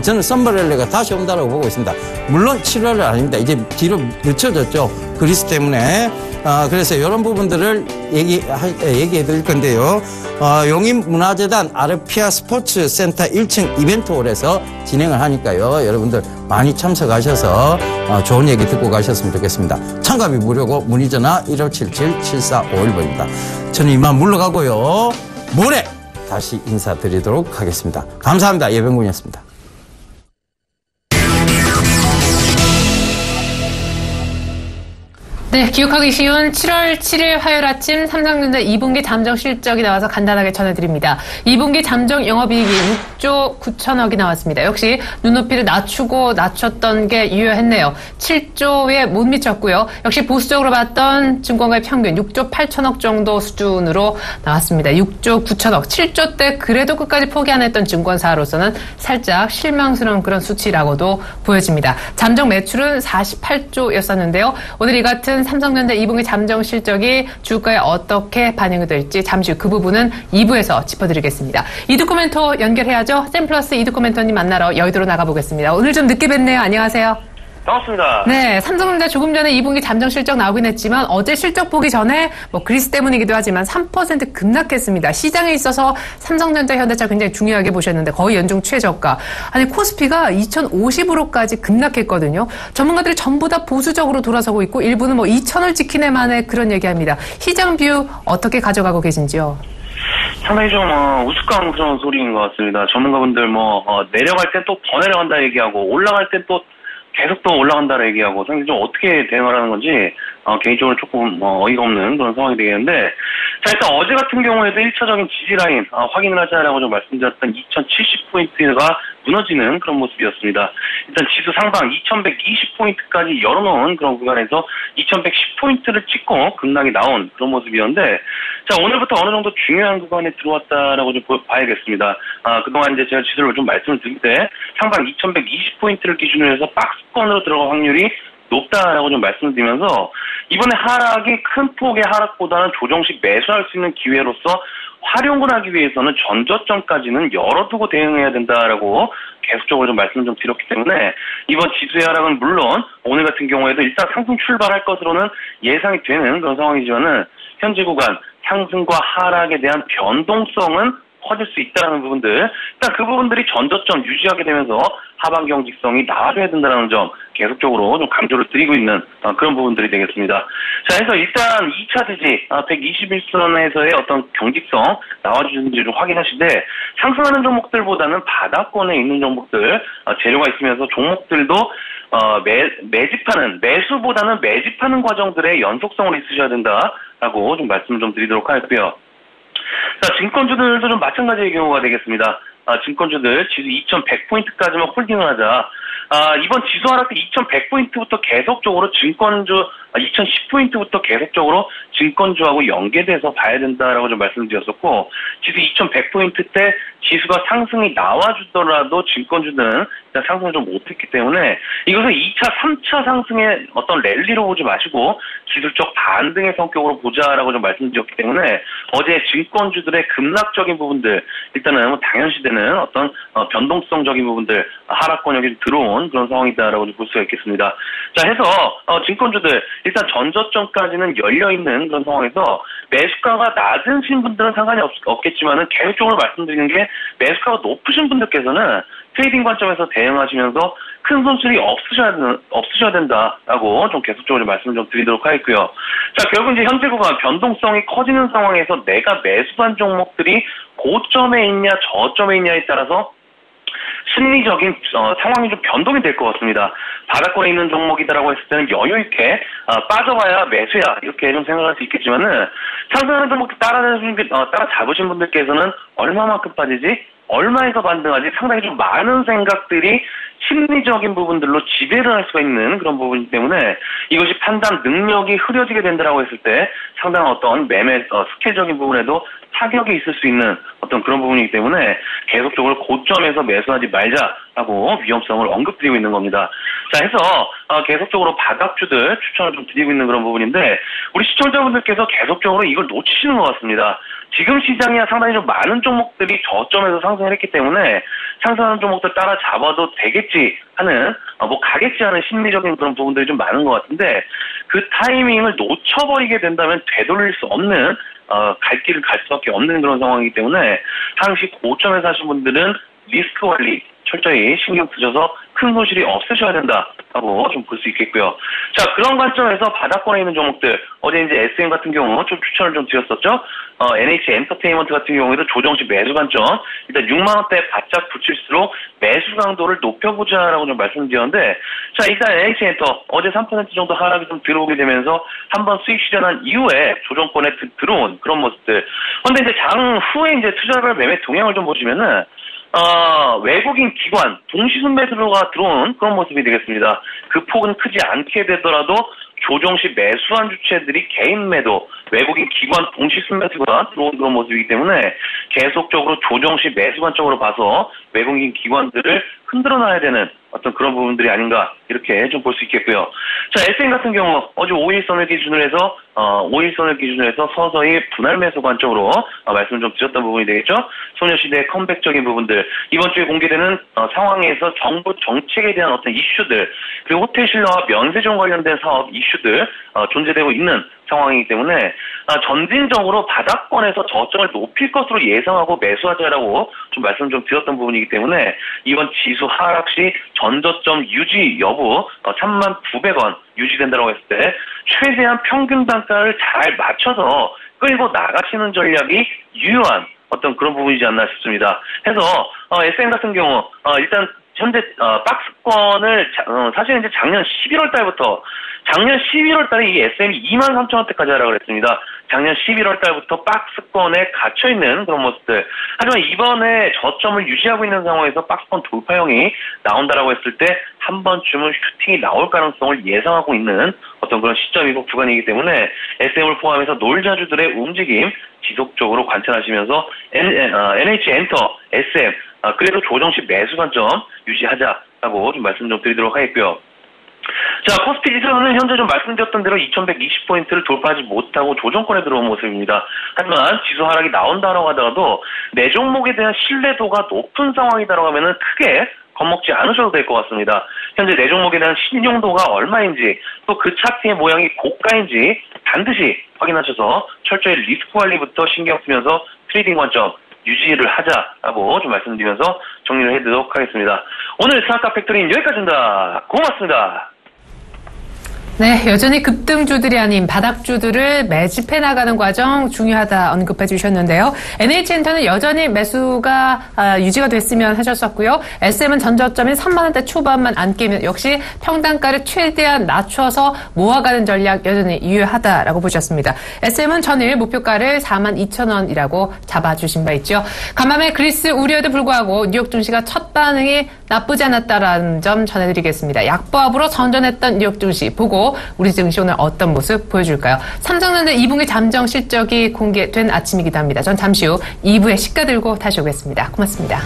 S6: 저는 썸머랠리가 다시 온다고 보고 있습니다. 물론 7월은 아닙니다. 이제 뒤로 늦춰졌죠. 그리스 때문에. 그래서 이런 부분들을 얘기해 드릴 건데요. 용인문화재단 아르피아 스포츠 센터 1층 이벤트홀에서 진행을 하니까요. 여러분들 많이 참석하셔서 좋은 얘기 듣고 가셨으면 좋겠습니다. 참가비 무료고 문의 전화 1577-7451번입니다. 저는 이만 물러가고요. 모레 다시 인사드리도록 하겠습니다. 감사합니다. 예병군이었습니다.
S2: 네, 기억하기 쉬운 7월 7일 화요일 아침 삼성전자 2분기 잠정 실적이 나와서 간단하게 전해드립니다. 2분기 잠정 영업이익이 6조 9천억이 나왔습니다. 역시 눈높이를 낮췄던 게 유효했네요. 7조에 못 미쳤고요. 역시 보수적으로 봤던 증권가의 평균 6조 8천억 정도 수준으로 나왔습니다. 6조 9천억, 7조 때 그래도 끝까지 포기 안 했던 증권사로서는 살짝 실망스러운 그런 수치라고도 보여집니다. 잠정 매출은 48조였었는데요. 오늘 이 같은 삼성전자 2분기 잠정 실적이 주가에 어떻게 반영이 될지 잠시 후 그 부분은 2부에서 짚어드리겠습니다. 이두코멘토 연결해야죠. 샘플러스 이두코멘토님 만나러 여의도로 나가보겠습니다. 오늘 좀 늦게 뵀네요. 안녕하세요.
S7: 반갑습니다.
S2: 네, 삼성전자 조금 전에 2분기 잠정 실적 나오긴 했지만 어제 실적 보기 전에 그리스 때문이기도 하지만 3% 급락했습니다. 시장에 있어서 삼성전자, 현대차 굉장히 중요하게 보셨는데 거의 연중 최저가. 아니 코스피가 2,050으로까지 급락했거든요. 전문가들이 전부 다 보수적으로 돌아서고 있고 일부는 2,000을 지키네 만에 그런 얘기합니다. 시장 뷰 어떻게 가져가고 계신지요?
S7: 상당히 좀 우스꽝스러운 소리인 것 같습니다. 전문가분들 내려갈 때 또 더 내려간다 얘기하고 올라갈 때 또 계속 또 올라간다라 얘기하고 상당히 좀 어떻게 대응을 하는 건지 개인적으로 조금 어이가 없는 그런 상황이 되겠는데, 자, 일단 어제 같은 경우에도 1차적인 지지라인 확인을 하자라고 좀 말씀드렸던 2070포인트가 무너지는 그런 모습이었습니다. 일단 지수 상방 2120포인트까지 열어놓은 그런 구간에서 2110포인트를 찍고 급락이 나온 그런 모습이었는데, 자, 오늘부터 어느 정도 중요한 구간에 들어왔다라고 좀 봐야겠습니다. 그동안 이제 제가 지수를 좀 말씀을 드릴 때 상방 2120포인트를 기준으로 해서 박스권으로 들어갈 확률이 높다라고 좀 말씀을 드리면서 이번에 하락이 큰 폭의 하락보다는 조정식 매수할 수 있는 기회로서 활용을 하기 위해서는 전저점까지는 열어두고 대응해야 된다라고 계속적으로 좀 말씀을 좀 드렸기 때문에 이번 지수의 하락은 물론 오늘 같은 경우에도 일단 상승 출발할 것으로는 예상이 되는 그런 상황이지만은 현재 구간 상승과 하락에 대한 변동성은 커질 수 있다는 부분들, 일단 그 부분들이 전저점 유지하게 되면서 하반 경직성이 나와줘야 된다는 점 계속적으로 좀 강조를 드리고 있는 그런 부분들이 되겠습니다. 자, 해서 일단 2차 지지 121선에서의 어떤 경직성 나와주는지 좀 확인하시되 상승하는 종목들보다는 바닥권에 있는 종목들 재료가 있으면서 종목들도 매수보다는 매집하는 과정들의 연속성을 있으셔야 된다라고 좀 말씀을 좀 드리도록 하겠고요. 자, 증권주들도 좀 마찬가지의 경우가 되겠습니다. 증권주들 지수 2100포인트까지만 홀딩을 하자. 이번 지수 하락 때 2100포인트부터 계속적으로 2010포인트부터 계속적으로 증권주하고 연계돼서 봐야 된다라고 좀 말씀드렸었고, 지수 2100포인트 때 지수가 상승이 나와주더라도 증권주는 상승을 좀 못했기 때문에 이것을 2차, 3차 상승의 어떤 랠리로 보지 마시고 기술적 반등의 성격으로 보자라고 좀 말씀드렸기 때문에 어제 증권주들의 급락적인 부분들, 일단은 당연시되는 어떤 변동성적인 부분들, 하락권역이 들어온 그런 상황이다라고 볼 수가 있겠습니다. 자, 해서 증권주들 일단 전저점까지는 열려있는 그런 상황에서 매수가가 낮으신 분들은 상관이 없겠지만은 계속적으로 말씀드리는 게 매수가가 높으신 분들께서는 트레이딩 관점에서 대응하시면서 큰 손실이 없으셔야 된다라고 좀 계속적으로 말씀을 좀 드리도록 하겠고요. 자, 결국 이제 현재 구간 변동성이 커지는 상황에서 내가 매수한 종목들이 고점에 있냐 저점에 있냐에 따라서 심리적인 상황이 좀 변동이 될 것 같습니다. 바닥권에 있는 종목이다라고 했을 때는 여유 있게 빠져봐야 매수야 이렇게 좀 생각할 수 있겠지만은 상승하는 종목들 따라잡으신 분들께서는 얼마만큼 빠지지? 얼마에서 반등하지? 상당히 좀 많은 생각들이 심리적인 부분들로 지배를 할 수가 있는 그런 부분이기 때문에 이것이 판단 능력이 흐려지게 된다라고 했을 때 상당한 어떤 매매 스케줄적인 부분에도 타격이 있을 수 있는 어떤 그런 부분이기 때문에 계속적으로 고점에서 매수하지 말자라고 위험성을 언급드리고 있는 겁니다. 자, 해서 계속적으로 바닥주들 추천을 좀 드리고 있는 그런 부분인데 우리 시청자분들께서 계속적으로 이걸 놓치시는 것 같습니다. 지금 시장이 상당히 좀 많은 종목들이 저점에서 상승을 했기 때문에 상승하는 종목들 따라잡아도 되겠지 하는 가겠지 하는 심리적인 그런 부분들이 좀 많은 것 같은데 그 타이밍을 놓쳐버리게 된다면 되돌릴 수 없는 갈 길을 갈 수밖에 없는 그런 상황이기 때문에 항시 고점에서 하신 분들은 리스크 관리 철저히 신경 쓰셔서 큰 손실이 없으셔야 된다라고 좀 볼 수 있겠고요. 자, 그런 관점에서 바닥권에 있는 종목들 어제 이제 SM 같은 경우 좀 추천을 좀 드렸었죠. NH 엔터테인먼트 같은 경우에도 조정 시 매수 관점 일단 6만 원대 바짝 붙일수록 매수 강도를 높여보자라고 좀 말씀드렸는데 자, 일단 NH 엔터 어제 3% 정도 하락이 좀 들어오게 되면서 한번 수익 실현한 이후에 조정권에 들어온 그런 모습들. 그런데 이제 장 후에 이제 투자별 매매 동향을 좀 보시면은 외국인 기관 동시순 매수가 들어오는 그런 모습이 되겠습니다. 그 폭은 크지 않게 되더라도 조정 시 매수한 주체들이 개인 매도, 외국인 기관 동시순 매수가 들어온 그런 모습이기 때문에 계속적으로 조정 시 매수 관점으로 봐서 외국인 기관들을 흔들어 놔야 되는 어떤 그런 부분들이 아닌가 이렇게 좀 볼 수 있겠고요. 자, SM 같은 경우 어제 5일선을 기준으로 해서 서서히 분할 매수 관점으로 말씀을 좀 드렸던 부분이 되겠죠. 소녀시대의 컴백적인 부분들, 이번 주에 공개되는 상황에서 정부 정책에 대한 어떤 이슈들, 그리고 호텔 신라와 면세점 관련된 사업 이슈들 존재되고 있는 상황이기 때문에 점진적으로 바닥권에서 저점을 높일 것으로 예상하고 매수하자라고 좀 말씀 좀 드렸던 부분이기 때문에 이번 지수 하락 시 전저점 유지 여부 39,900원 유지된다고 했을 때 최대한 평균 단가를 잘 맞춰서 끌고 나가시는 전략이 유효한 어떤 그런 부분이지 않나 싶습니다. 해서 SM 같은 경우 일단 현재 박스권을 사실 이제 작년 11월 달에 이 SM이 23,000원대까지 하락을 했습니다. 작년 11월 달부터 박스권에 갇혀 있는 그런 모습들. 하지만 이번에 저점을 유지하고 있는 상황에서 박스권 돌파형이 나온다라고 했을 때 한 번쯤은 슈팅이 나올 가능성을 예상하고 있는 어떤 그런 시점이고 구간이기 때문에 SM을 포함해서 놀자주들의 움직임 지속적으로 관찰하시면서 NH 엔터, SM 그래도 조정 시 매수 관점 유지하자라고 좀 말씀 좀 드리도록 하겠고요. 자, 코스피 지수는 현재 좀 말씀드렸던 대로 2120포인트를 돌파하지 못하고 조정권에 들어온 모습입니다. 하지만 지수 하락이 나온다라고 하더라도 내 종목에 대한 신뢰도가 높은 상황이다라고 하면은 크게 겁먹지 않으셔도 될 것 같습니다. 현재 내 종목에 대한 신용도가 얼마인지 또 그 차트의 모양이 고가인지 반드시 확인하셔서 철저히 리스크 관리부터 신경 쓰면서 트레이딩 관점 유지를 하자라고 좀 말씀드리면서 정리를 해드리도록 하겠습니다. 오늘 스타트업 팩토리는 여기까지입니다. 고맙습니다.
S2: 네, 여전히 급등주들이 아닌 바닥주들을 매집해 나가는 과정 중요하다 언급해 주셨는데요. NH엔터는 여전히 매수가 유지가 됐으면 하셨었고요. SM은 전저점인 3만원대 초반만 안 깨면 역시 평단가를 최대한 낮춰서 모아가는 전략 여전히 유효하다라고 보셨습니다. SM은 전일 목표가를 42,000원이라고 잡아주신 바 있죠. 간밤에 그리스 우려에도 불구하고 뉴욕 증시가 첫 반응이 나쁘지 않았다라는 점 전해드리겠습니다. 약보합으로 선전했던 뉴욕 증시 보고 우리 증시 오늘 어떤 모습 보여줄까요? 삼성전자 2분기 잠정 실적이 공개된 아침이기도 합니다. 전 잠시 후 2부에 시가 들고 다시 오겠습니다. 고맙습니다.